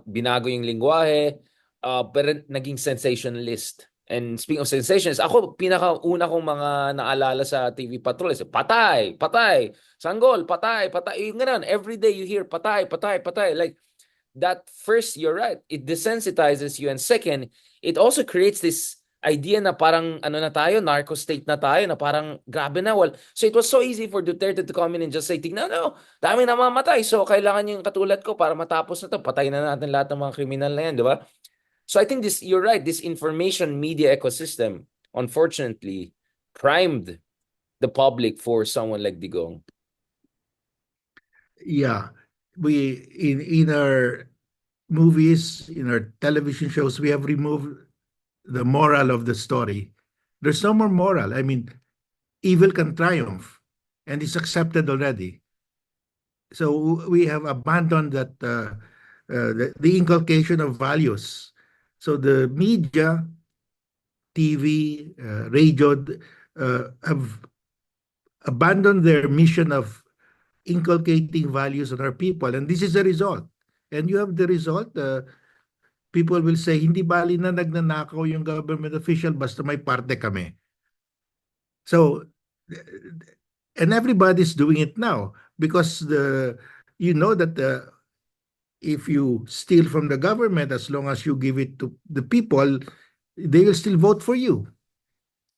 S1: binago yung lingwahe, pero naging sensationalist. And speaking of sensations, ako pinakauna kong mga naalala sa TV Patrol is patay, patay, sanggol, patay, patay. Yung ganun, every day you hear patay, patay, patay. Like that first, you're right, it desensitizes you. And second, it also creates this idea na parang ano na tayo, narco state na tayo, na parang grabe na. Well, so it was so easy for Duterte to come in and just say, tignan no, dami na mamatay. So kailangan yung katulad ko para matapos na to. Patay na natin lahat ng mga kriminal na yan, di ba? So I think this, you're right, this information media ecosystem, unfortunately, primed the public for someone like Digong.
S2: Yeah, we in our movies, in our television shows, we have removed the moral of the story. There's no more moral. I mean, evil can triumph, and it's accepted already. So we have abandoned that the inculcation of values. So the media, TV, radio, have abandoned their mission of inculcating values on our people, and this is the result. And you have the result. People will say, hindi bali na nagnanakaw yung government official basta may parte kami. So, and everybody's doing it now because you know that if you steal from the government, as long as you give it to the people, they will still vote for you.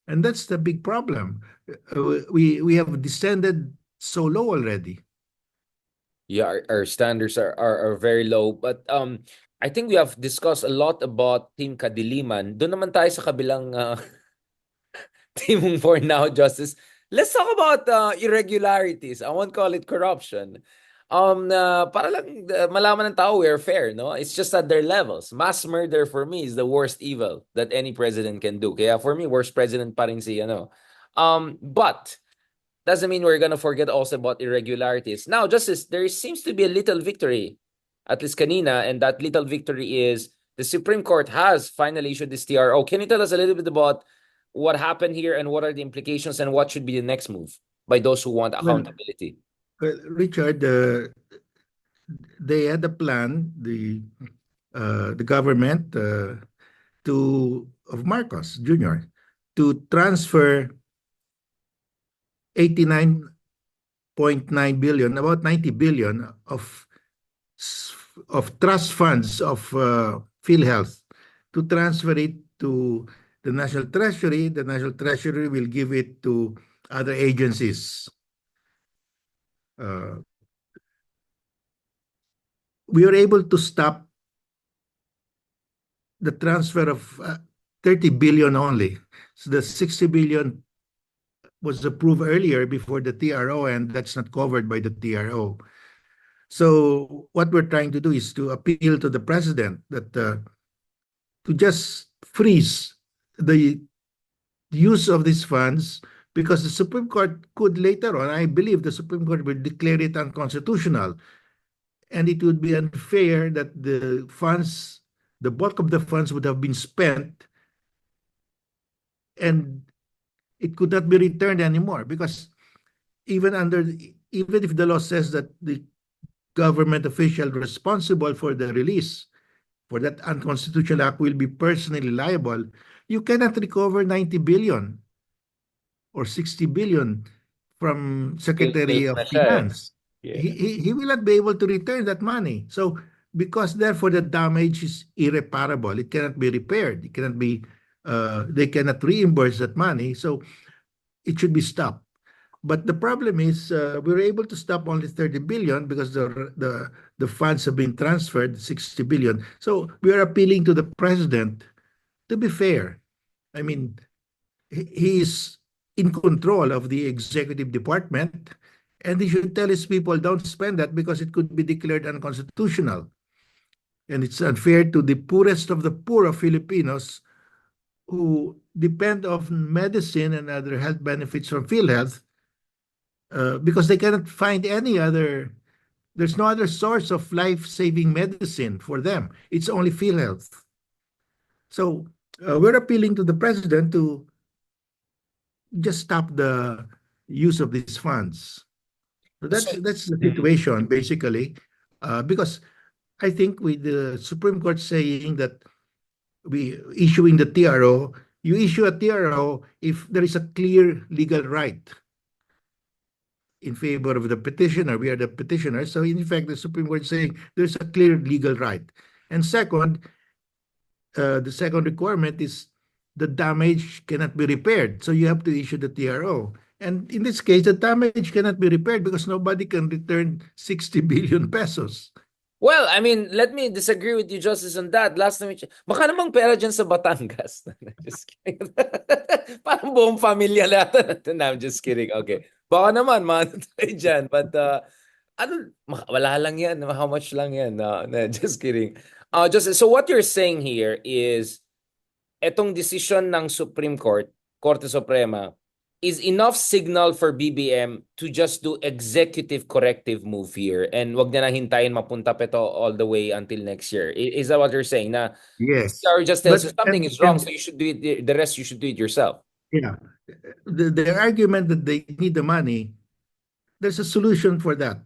S2: And that's the big problem. We have descended so low already.
S1: Yeah, our standards are very low. But I think we have discussed a lot about Team Kadiliman. Doon naman tayo sa kabilang team for now, Justice. Let's talk about irregularities. I won't call it corruption. Para lang malaman ng tao we're fair, no? It's just at their levels. Mass murder for me is the worst evil that any president can do. Kaya for me, worst president pa rin si ano. But doesn't mean we're gonna forget also about irregularities. Now, Justice, there seems to be a little victory, at least kanina, and that little victory is the Supreme Court has finally issued this TRO. Can you tell us a little bit about what happened here and what are the implications and what should be the next move by those who want
S2: Well,
S1: accountability?
S2: Richard, they had a plan, the government of Marcos Jr. to transfer 89.9 billion, about 90 billion of trust funds of PhilHealth, to transfer it to the National Treasury. The National Treasury will give it to other agencies. We were able to stop the transfer of 30 billion only. So the 60 billion was approved earlier before the TRO, and that's not covered by the TRO. So what we're trying to do is to appeal to the president that to just freeze the use of these funds, because the Supreme Court could later on, I believe the Supreme Court will declare it unconstitutional. And it would be unfair that the bulk of the funds would have been spent and it could not be returned anymore, because even if the law says that the government official responsible for the release for that unconstitutional act will be personally liable, you cannot recover 90 billion or 60 billion from Secretary
S1: Guilt
S2: of
S1: na siya eh.
S2: Finance.
S1: Yeah.
S2: He will not be able to return that money. So because therefore the damage is irreparable. It cannot be repaired. It cannot be. They cannot reimburse that money, so it should be stopped. But the problem is we were able to stop only 30 billion because the funds have been transferred 60 billion. So we are appealing to the president to be fair. I mean, he is in control of the executive department, and he should tell his people don't spend that because it could be declared unconstitutional. And it's unfair to the poorest of the poor of Filipinos who depend on medicine and other health benefits from PhilHealth because they cannot find any other, there's no other source of life-saving medicine for them. It's only PhilHealth. So we're appealing to the president to just stop the use of these funds. So
S1: So,
S2: that's the
S1: Mhm.
S2: situation basically, because I think with the Supreme Court saying that we issuing the TRO, you issue a TRO if there is a clear legal right in favor of the petitioner. We are the petitioner. So in fact, the Supreme Court is saying there's a clear legal right. And second, the second requirement is the damage cannot be repaired. So you have to issue the TRO. And in this case, the damage cannot be repaired because nobody can return 60 billion pesos.
S1: Well, I mean, let me disagree with you, Justice, on that. Last time, baka namang pera dyan sa Batangas. Just kidding. Parang buong pamilya lahat natin. No, I'm just kidding. Okay. Baka naman, maano tayo dyan. But, wala lang yan. How much lang yan? No, no, just kidding. Justice, so what you're saying here is, etong decision ng Supreme Court, Korte Suprema, is enough signal for BBM to just do executive corrective move here and wag na hintayin mapunta pa ito all the way until next year. Is that what you're saying? Na
S2: Yes.
S1: or just tells
S2: But
S1: you something is wrong, so you should do it. The rest you should do it yourself.
S2: yeah, the argument that they need the money, there's a solution for that.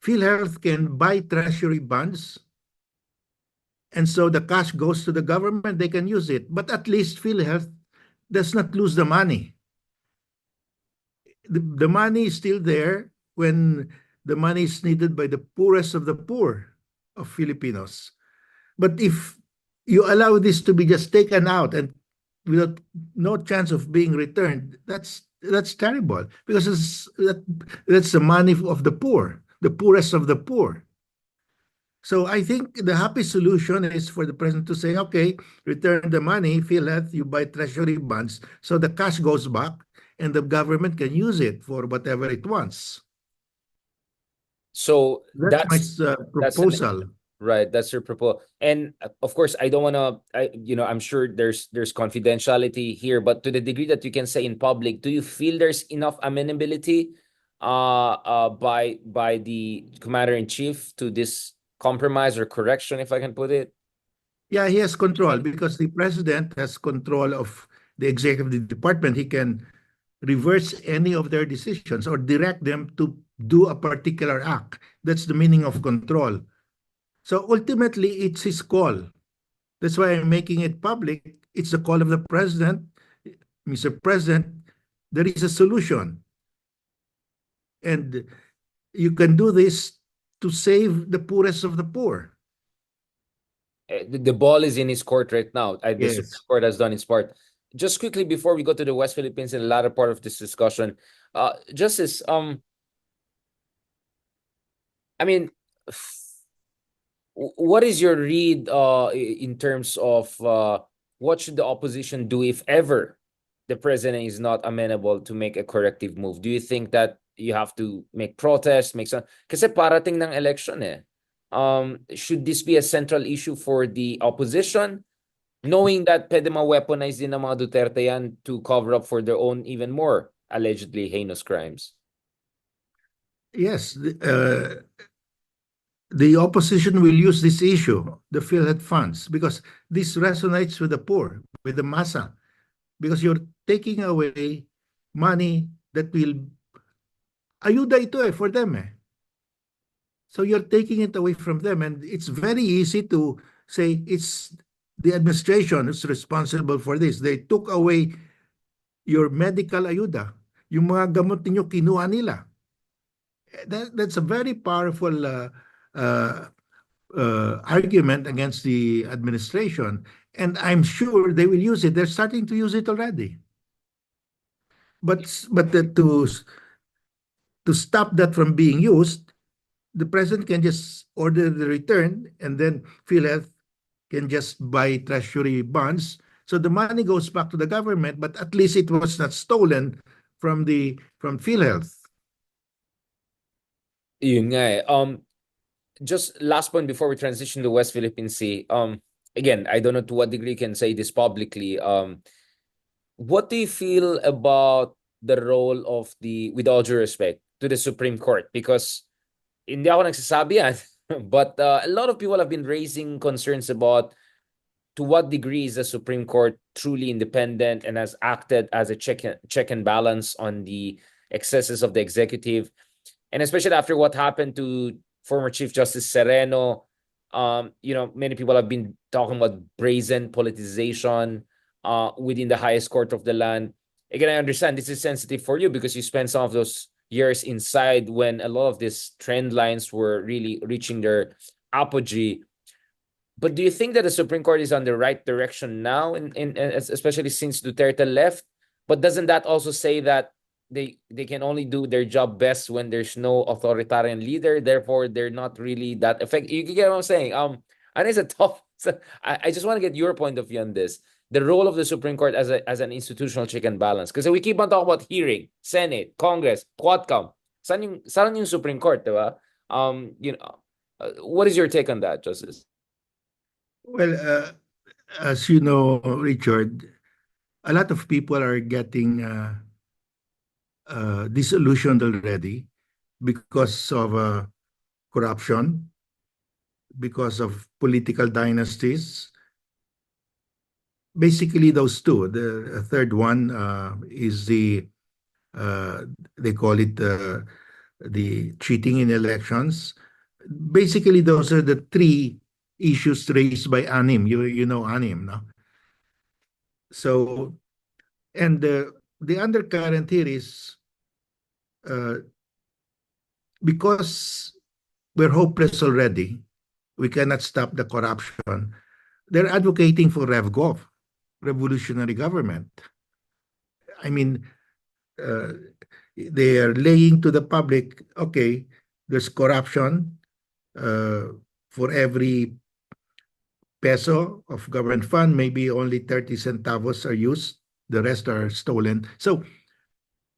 S2: PhilHealth can buy treasury bonds, and so the cash goes to the government, they can use it. But at least PhilHealth does not lose the money. The money is still there when the money is needed by the poorest of the poor of Filipinos. But if you allow this to be just taken out and without no chance of being returned, that's terrible because that's the money of the poor, the poorest of the poor. So I think the happy solution is for the president to say, okay, return the money, PhilHealth, you buy treasury bonds, so the cash goes back and the government can use it for whatever it wants.
S1: So
S2: That's my
S1: that's an
S2: proposal.
S1: right. That's your proposal. And of course, I don't want to. I'm sure there's confidentiality here, but to the degree that you can say in public, do you feel there's enough amenability, by the commander in chief to this compromise or correction, if I can put it?
S2: Yeah, he has control because the president has control of the executive department. He can reverse any of their decisions or direct them to do a particular act. That's the meaning of control. So ultimately, it's his call. That's why I'm making it public. It's the call of the president. Mr. President, there is a solution. And you can do this to save the poorest of the poor.
S1: The ball is in his court right now. The Supreme
S2: Yes.
S1: Court has done its part. Just quickly before we go to the West Philippines in the latter part of this discussion, Justice, I mean, what is your read in terms of what should the opposition do if ever the president is not amenable to make a corrective move? Do you think that you have to make protests, make some? Kasi parating ng election eh. Should this be a central issue for the opposition, knowing that pwede ma-weaponize din ng mga Duterte yan to cover up for their own even more allegedly heinous crimes?
S2: Yes. The opposition will use this issue, the PhilHealth funds, because this resonates with the poor, with the massa, because you're taking away money that will ayuda ito for them eh. So you're taking it away from them, and it's very easy to say it's the administration who's responsible for this. They took away your medical ayuda. Yung mga gamot ninyo kinuha nila. That's a very powerful argument against the administration, and I'm sure they will use it. They're starting to use it already. But to stop that from being used, the president can just order the return, and then PhilHealth can just buy treasury bonds. So the money goes back to the government, but at least it was not stolen from PhilHealth.
S1: Yun nga eh. Just last point before we transition to West Philippine Sea. Again, I don't know to what degree you can say this publicly. What do you feel about the role of with all due respect, to the Supreme Court? Because hindi ako nagsasabi yan, but a lot of people have been raising concerns about to what degree is the Supreme Court truly independent and has acted as a check and balance on the excesses of the executive, and especially after what happened to former Chief Justice Sereno. Many people have been talking about brazen politicization within the highest court of the land. Again, I understand this is sensitive for you because you spent some of those years inside when a lot of these trend lines were really reaching their apogee. But do you think that the Supreme Court is on the right direction now, especially since Duterte left? But doesn't that also say that they can only do their job best when there's no authoritarian leader? Therefore, they're not really that effective. You get what I'm saying? And it's a tough. I just want to get your point of view on this. The role of the Supreme Court as an institutional check and balance. Because we keep on talking about hearing, Senate, Congress, Quadcom. Saan yung Supreme Court, diba? What is your take on that, Justice?
S2: Well, as you know, Richard, a lot of people are getting disillusioned already because of corruption, because of political dynasties. Basically, those two. The third one is they call it the cheating in elections. Basically, those are the three issues raised by ANIM. You know ANIM, no? So, and the undercurrent here is because we're hopeless already, we cannot stop the corruption. They're advocating for RevGov, revolutionary government. I mean, they are laying to the public, okay, there's corruption for every peso of government fund, maybe only 30 centavos are used, the rest are stolen. So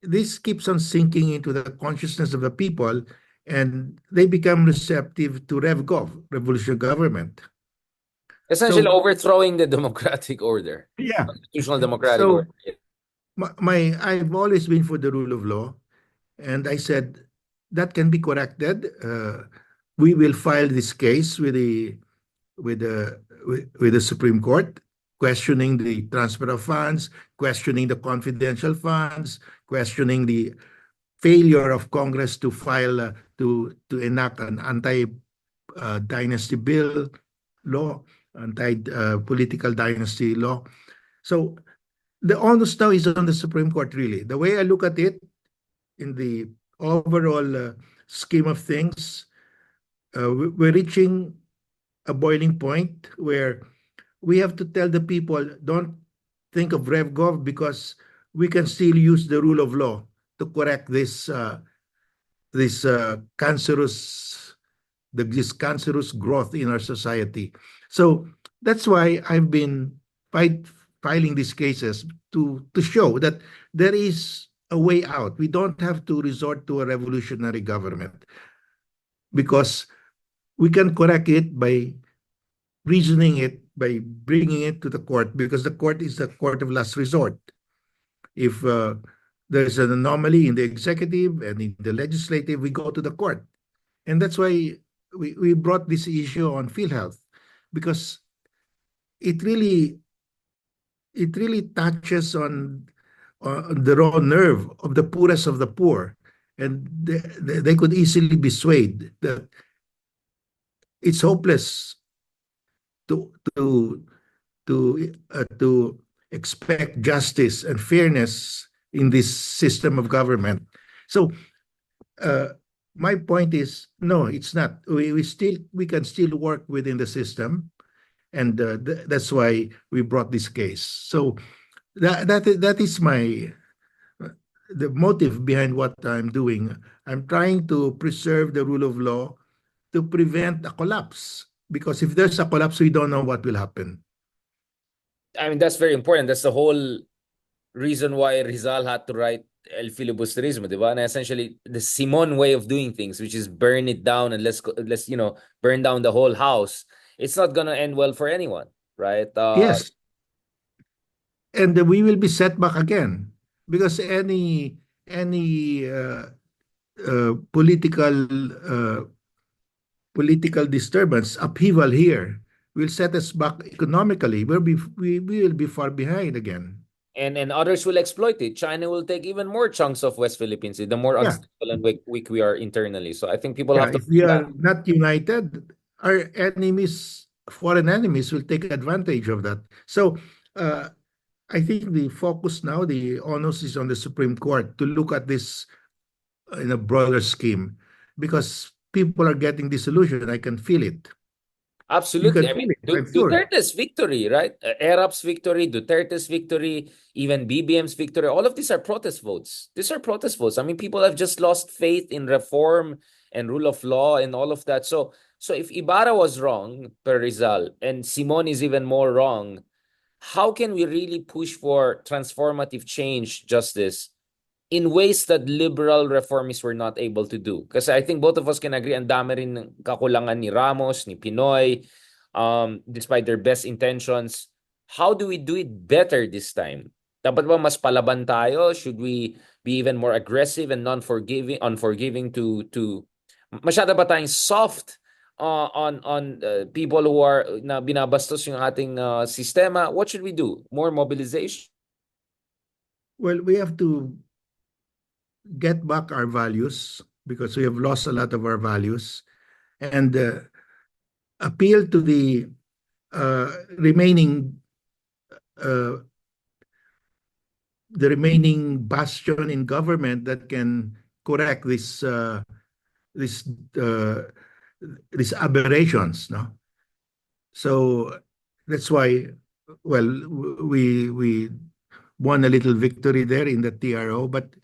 S2: this keeps on sinking into the consciousness of the people, and they become receptive to RevGov, revolutionary government.
S1: Essentially overthrowing the democratic order.
S2: Yeah.
S1: Constitutional democratic order.
S2: I've always been for the rule of law, and I said that can be corrected. We will file this case with the Supreme Court, questioning the transfer of funds, questioning the confidential funds, questioning the failure of Congress to file to enact an anti-dynasty bill law, anti-political dynasty law. So the onus now is on the Supreme Court, really. The way I look at it, in the overall scheme of things, we're reaching a boiling point where we have to tell the people, don't think of RevGov, because we can still use the rule of law to correct this cancerous growth in our society. So that's why I've been filing these cases to show that there is a way out. We don't have to resort to a revolutionary government, because we can correct it by reasoning it, by bringing it to the court, because the court is the court of last resort. If there's an anomaly in the executive and in the legislative, we go to the court. And that's why we brought this issue on PhilHealth, because it really touches on the raw nerve of the poorest of the poor. And they could easily be swayed that it's hopeless to expect justice and fairness in this system of government. So my point is, no, it's not. We can still work within the system, and that's why we brought this case. So that is my the motive behind what I'm doing. I'm trying to preserve the rule of law to prevent a collapse. Because if there's a collapse, we don't know what will happen.
S1: I mean, that's very important. That's the whole reason why Rizal had to write El Filibusterismo, di ba? And essentially, the Simon way of doing things, which is burn it down and let's burn down the whole house. It's not gonna end well for anyone, right?
S2: Yes, and we will be set back again because any political political disturbance, upheaval here will set us back economically. We will be far behind again.
S1: and others will exploit it. China will take even more chunks of West Philippines the more
S2: Yeah,
S1: unstable and weak we are internally. So I think people
S2: yeah.
S1: have to
S2: If we
S1: understand.
S2: are not united, our enemies, foreign enemies, will take advantage of that. So uh, I think the focus now, the onus is on the Supreme Court to look at this in a broader scheme, because people are getting disillusioned. I can feel it. You
S1: Absolutely.
S2: can
S1: I mean,
S2: feel it, I'm sure.
S1: Duterte's victory, right? Erap's victory, Duterte's victory, even BBM's victory, all of these are protest votes. These are protest votes. I mean, people have just lost faith in reform and rule of law and all of that. So if Ibarra was wrong per Rizal and Simon is even more wrong, how can we really push for transformative change, justice, in ways that liberal reformists were not able to do? Kasi I think both of us can agree, ang dami rin ng kakulangan ni Ramos, ni Pinoy, despite their best intentions. How do we do it better this time? Dapat ba mas palaban tayo? Should we be even more aggressive and unforgiving to masyado ba tayong soft on people who are na binabastos yung ating sistema? What should we do? More mobilization?
S2: Well, we have to get back our values because we have lost a lot of our values, and appeal to uh, remaining uh, the remaining bastion in government that can correct this uh, these aberrations. No, so that's why. Well, we won a little victory there in the TRO, but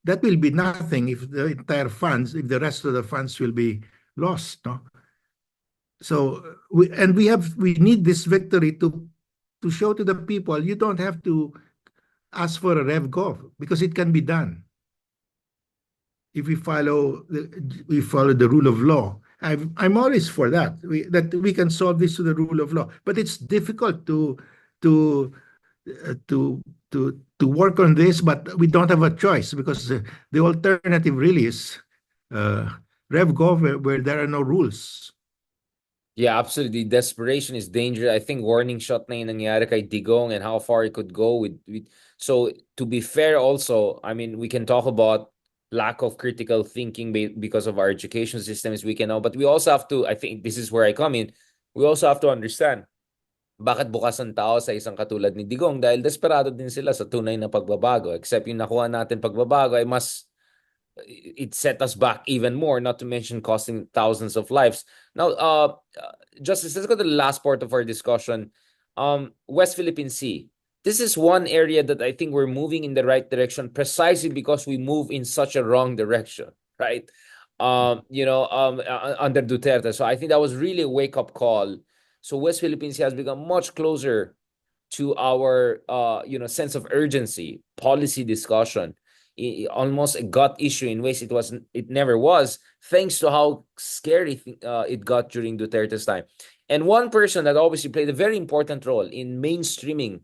S2: that will be nothing if the entire funds, if the rest of the funds will be lost. No, so we need this victory to show to the people you don't have to ask for a rev gov because it can be done if we follow the rule of law. I'm always for that. That we can solve this to the rule of law, but it's difficult to uh, to to work on this. But we don't have a choice because the alternative really is uh, rev gov where there are no rules.
S1: Yeah, absolutely. Desperation is dangerous. I think warning shot na yung nangyari kay Digong and how far it could go with. So to be fair also, I mean, we can talk about lack of critical thinking because of our education systems we can know, but we also have to, I think this is where I come in, we also have to understand bakit bukas ang tao sa isang katulad ni Digong dahil desperado din sila sa tunay na pagbabago. Except yung nakuha natin pagbabago ay mas it set us back even more, not to mention costing thousands of lives. Now, Justice, let's go to the last part of our discussion. West Philippine Sea. This is one area that I think we're moving in the right direction precisely because we move in such a wrong direction, right? Under Duterte. So I think that was really a wake-up call. So West Philippine Sea has become much closer to our sense of urgency, policy discussion, almost a gut issue in ways it never was, thanks to how scary it got during Duterte's time. And one person that obviously played a very important role in mainstreaming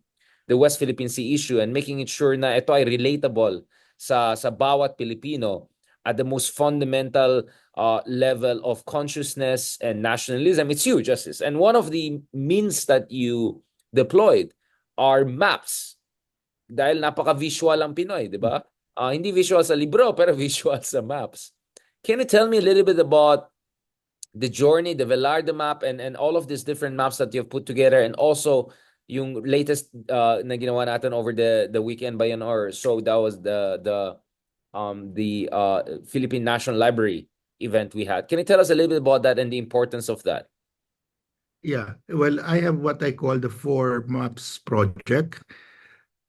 S1: the West Philippine Sea issue and making it sure na ito ay relatable sa bawat Pilipino at the most fundamental level of consciousness and nationalism. It's you, Justice. And one of the means that you deployed are maps. Dahil napaka-visual ang Pinoy, di ba? Hindi visual sa libro, pero visual sa maps. Can you tell me a little bit about the journey, the Velarde map, and all of these different maps that you've put together, and also yung latest na ginawa natin over the weekend ba yun or so, that was the Philippine National Library event we had. Can you tell us a little bit about that and the importance of that?
S2: Yeah, well, I have what I call the Four Maps Project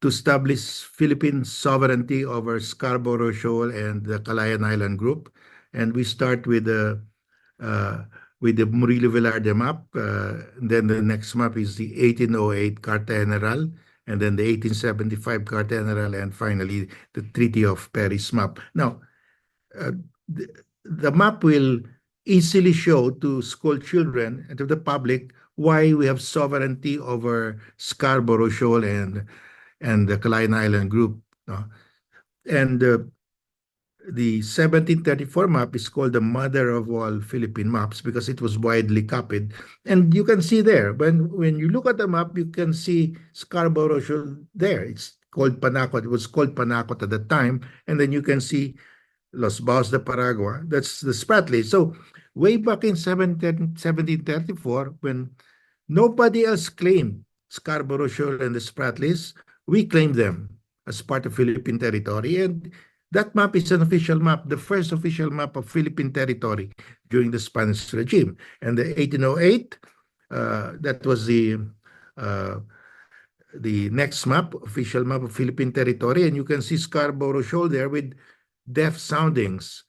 S2: to establish Philippine sovereignty over Scarborough Shoal and the Calayan Island Group. And we start uh, with the Murillo Velarde map. Then the next map is the 1808 Carta General, and then the 1875 Carta General, and finally the Treaty of Paris map. Now, uh, the, the map will easily show to school children and to the public why we have sovereignty over Scarborough Shoal and the Calayan Island Group. No? And the 1734 map is called the mother of all Philippine maps because it was widely copied. And you can see there, when you look at the map, you can see Scarborough Shoal there. It's called Panacot. It was called Panacot at the time. And then you can see Los Baos de Paragua. That's the Spratly. So way back in 1734, when nobody else claimed Scarborough Shoal and the Spratlys, we claimed them as part of Philippine territory. And that map is an official map, the first official map of Philippine territory during the Spanish regime. And the 1808, that was uh, the next map, official map of Philippine territory. And you can see Scarborough Shoal there with deaf soundings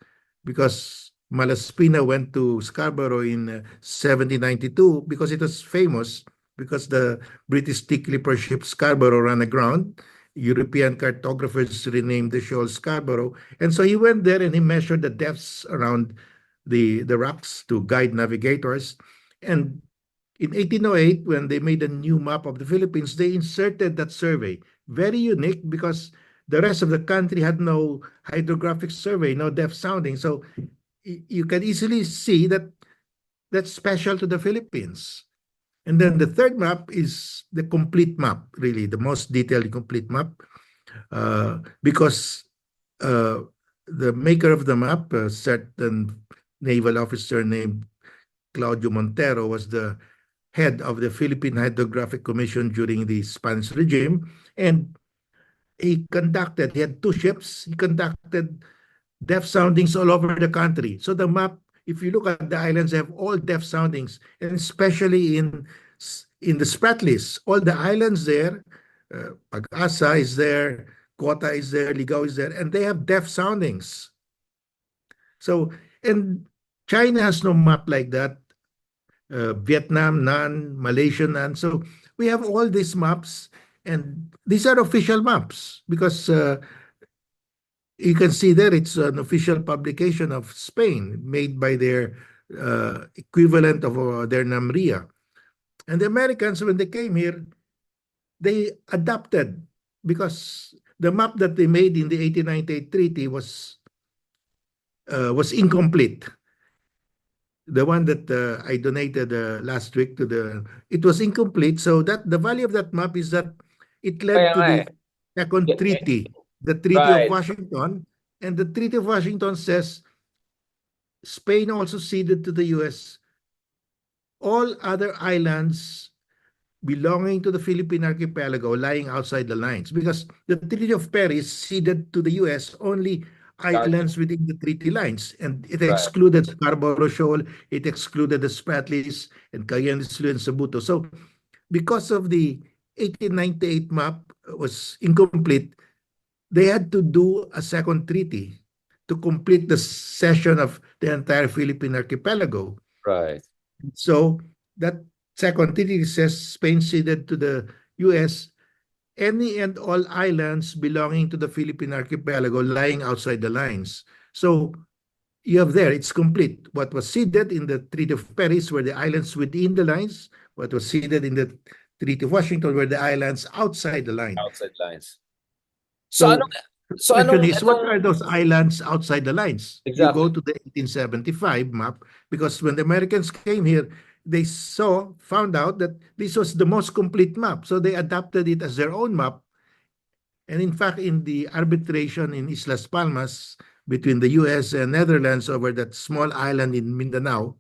S2: because Malaspina went to Scarborough in 1792 because it was famous because the British thick clipper ship Scarborough ran aground. European cartographers renamed the shoal Scarborough. And so he went there and he measured the depths around the rocks to guide navigators. And in 1808, when they made a new map of the Philippines, they inserted that survey. Very unique because the rest of the country had no hydrographic survey, no depth sounding. So you can easily see that that's special to the Philippines. And then the third map is the complete map, really, the most detailed complete map, because the maker of the map, a certain naval officer named Claudio Montero, was the head of the Philippine Hydrographic Commission during the Spanish regime. And he had two ships, he conducted depth soundings all over the country. So the map, if you look at the islands, have all depth soundings, and especially in the Spratlys, all the islands there, Pag-asa is there, Kota is there, Ligao is there, and they have depth soundings. So, and China has no map like that. Vietnam, none, Malaysia, none. So we have all these maps, and these are official maps because you can see there it's an official publication of Spain made by their equivalent of their NAMRIA. And the Americans, when they came here, they adapted because the map that they made in the 1898 treaty was incomplete. The one that I donated last week it was incomplete. So that the value of that map is that it led
S1: Kaya
S2: to
S1: nga
S2: the
S1: eh.
S2: second treaty, the Treaty of
S1: Right,
S2: Washington. And the Treaty of Washington says Spain also ceded to the US all other islands belonging to the Philippine archipelago lying outside the lines because the Treaty of Paris ceded to the US only islands within the treaty lines, and it
S1: right,
S2: excluded Scarborough Shoal, it excluded the Spratlys and Cayenne Islands and Cebuto. So because of the 1898 map was incomplete, they had to do a second treaty to complete the cession of the entire Philippine archipelago.
S1: right.
S2: So that second treaty says Spain ceded to the US any and all islands belonging to the Philippine archipelago lying outside the lines. So you have there, it's complete. What was ceded in the Treaty of Paris were the islands within the lines. What was ceded in the Treaty of Washington were the islands outside the line.
S1: Outside lines. So
S2: So the question is, what
S1: anong
S2: are those islands outside the lines? You go
S1: exactly.
S2: to the 1875 map because when the Americans came here, they found out that this was the most complete map. So they adapted it as their own map. And in fact, in the arbitration in Islas Palmas between the US and Netherlands over that small island in Mindanao,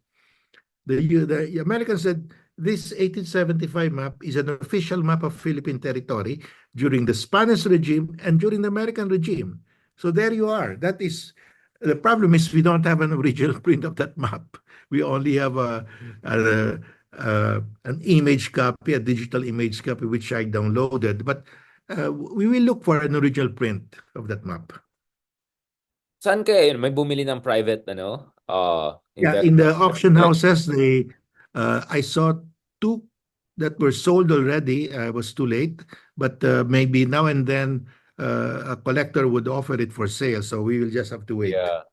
S2: the Americans said this 1875 map is an official map of Philippine territory during the Spanish regime and during the American regime. So there you are. That is The problem is we don't have an original print of that map. We only have an image copy, a digital image copy, which I downloaded. But we will look for an original print of that map.
S1: Saan kayo? May bumili ng private, ano?
S2: Yeah, in the
S1: Investment.
S2: auction houses, I saw two that were sold already. I was too late, but maybe now and then a collector would offer it for sale. So we will just have to wait.
S1: Yeah.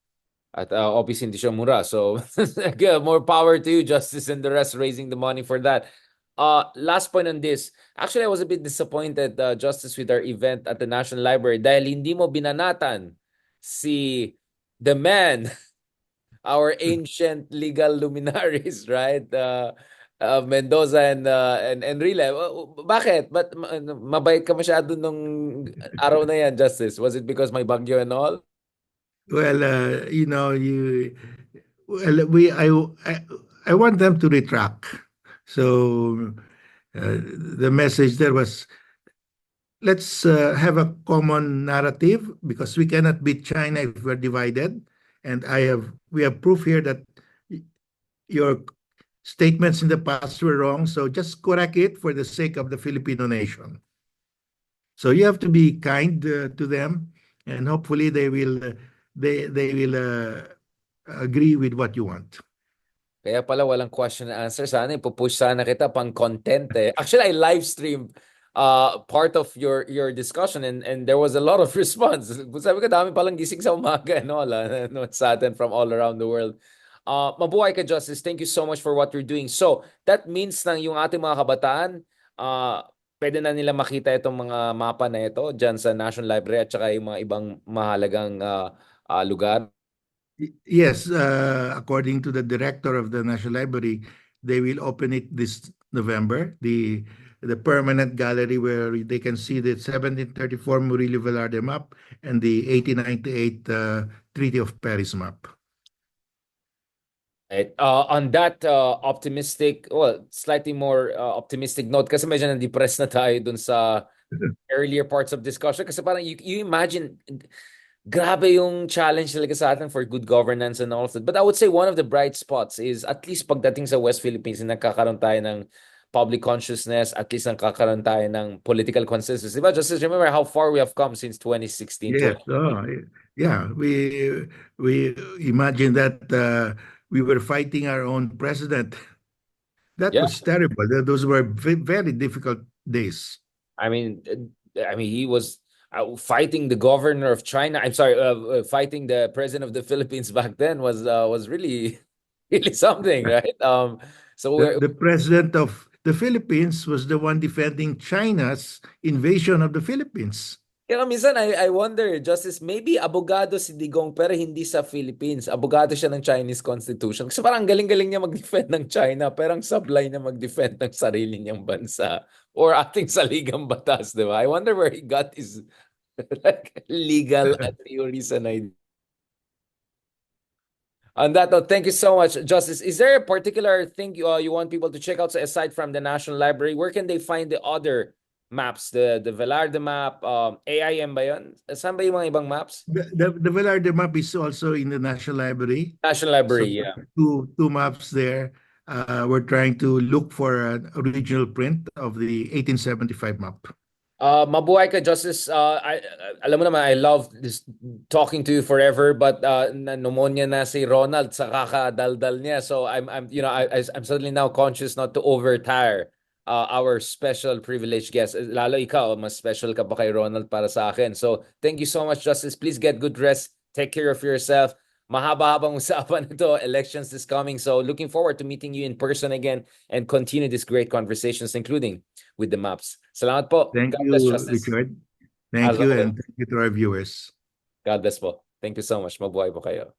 S1: At obviously hindi siya mura. So yeah, more power to you, Justice, and the rest raising the money for that. Last point on this. Actually, I was a bit disappointed, Justice, with our event at the National Library dahil hindi mo binanatan si the man, our ancient legal luminaries, right? Mendoza and Enrile. Bakit? Mabait ka masyado nung araw na yan, Justice? Was it because may bagyo and all?
S2: Well, well, I want them to retract. So the message there was, let's have a common narrative because we cannot beat China if we're divided. And we have proof here that your statements in the past were wrong. So just correct it for the sake of the Filipino nation. So you have to be kind to them, and hopefully they will agree with what you want.
S1: Kaya pala walang question and answer. Sana ipupush sana kita pang content eh. Actually, I live streamed part of your discussion and there was a lot of response. Sabi ko, dami palang gising sa umaga and all, no, sa atin from all around the world. Mabuhay ka, Justice. Thank you so much for what you're doing. So, that means na yung ating mga kabataan, pwede na nila makita itong mga mapa na ito dyan sa National Library at saka yung mga ibang mahalagang lugar.
S2: Yes, according to the director of the National Library, they will open it this November, the permanent gallery where they can see the 1734 Murillo Velarde map and the 1898 Treaty of Paris map.
S1: Right. On that optimistic, well, slightly more optimistic note, kasi medyo na-depress na tayo dun sa earlier parts of discussion. Kasi parang you imagine, grabe yung challenge talaga sa atin for good governance and all of that. But I would say one of the bright spots is at least pagdating sa West Philippines, nagkakaroon tayo ng public consciousness, at least nagkakaroon tayo ng political consensus. Diba? Just remember how far we have come since 2016.
S2: Yes, yeah, we imagine that we were fighting our own president. That
S1: Yeah.
S2: was terrible. Those were very difficult days.
S1: I mean, he was fighting the governor of China. I'm sorry, fighting the president of the Philippines back then was really, really something, right? So
S2: The president of the Philippines was the one defending China's invasion of the Philippines.
S1: kaya minsan I wonder, Justice, maybe abogado si Digong pero hindi sa Philippines. Abogado siya ng Chinese Constitution. Kasi parang galing-galing niya mag-defend ng China pero ang sablay niya mag-defend ng sarili niyang bansa or ating saligang batas, di ba? I wonder where he got his like legal theories and ideas. On that note, thank you so much, Justice. Is there a particular thing you want people to check out? So aside from the National Library, where can they find the other maps? The Velarde map, AIM ba yun? Saan ba yung mga ibang maps?
S2: The Velarde map is also in the National Library.
S1: National Library,
S2: So
S1: yeah.
S2: two maps there. We're trying to look for an original print of the 1875 map.
S1: Mabuhay ka, Justice. Alam mo naman, I love this talking to you forever, but pneumonia na si Ronald sa kakadaldal niya. So I'm suddenly now conscious not to overtire our special privileged guest. Lalo ikaw, mas special ka pa kay Ronald para sa akin. So thank you so much, Justice. Please get good rest. Take care of yourself. Mahaba-habang usapan ito. Elections is coming. So looking forward to meeting you in person again and continue these great conversations, including with the maps. Salamat po.
S2: Thank
S1: God
S2: you,
S1: bless, Justice.
S2: Richard. Thank
S1: As
S2: you,
S1: always.
S2: and thank you to our viewers.
S1: God bless po. Thank you so much. Mabuhay po kayo.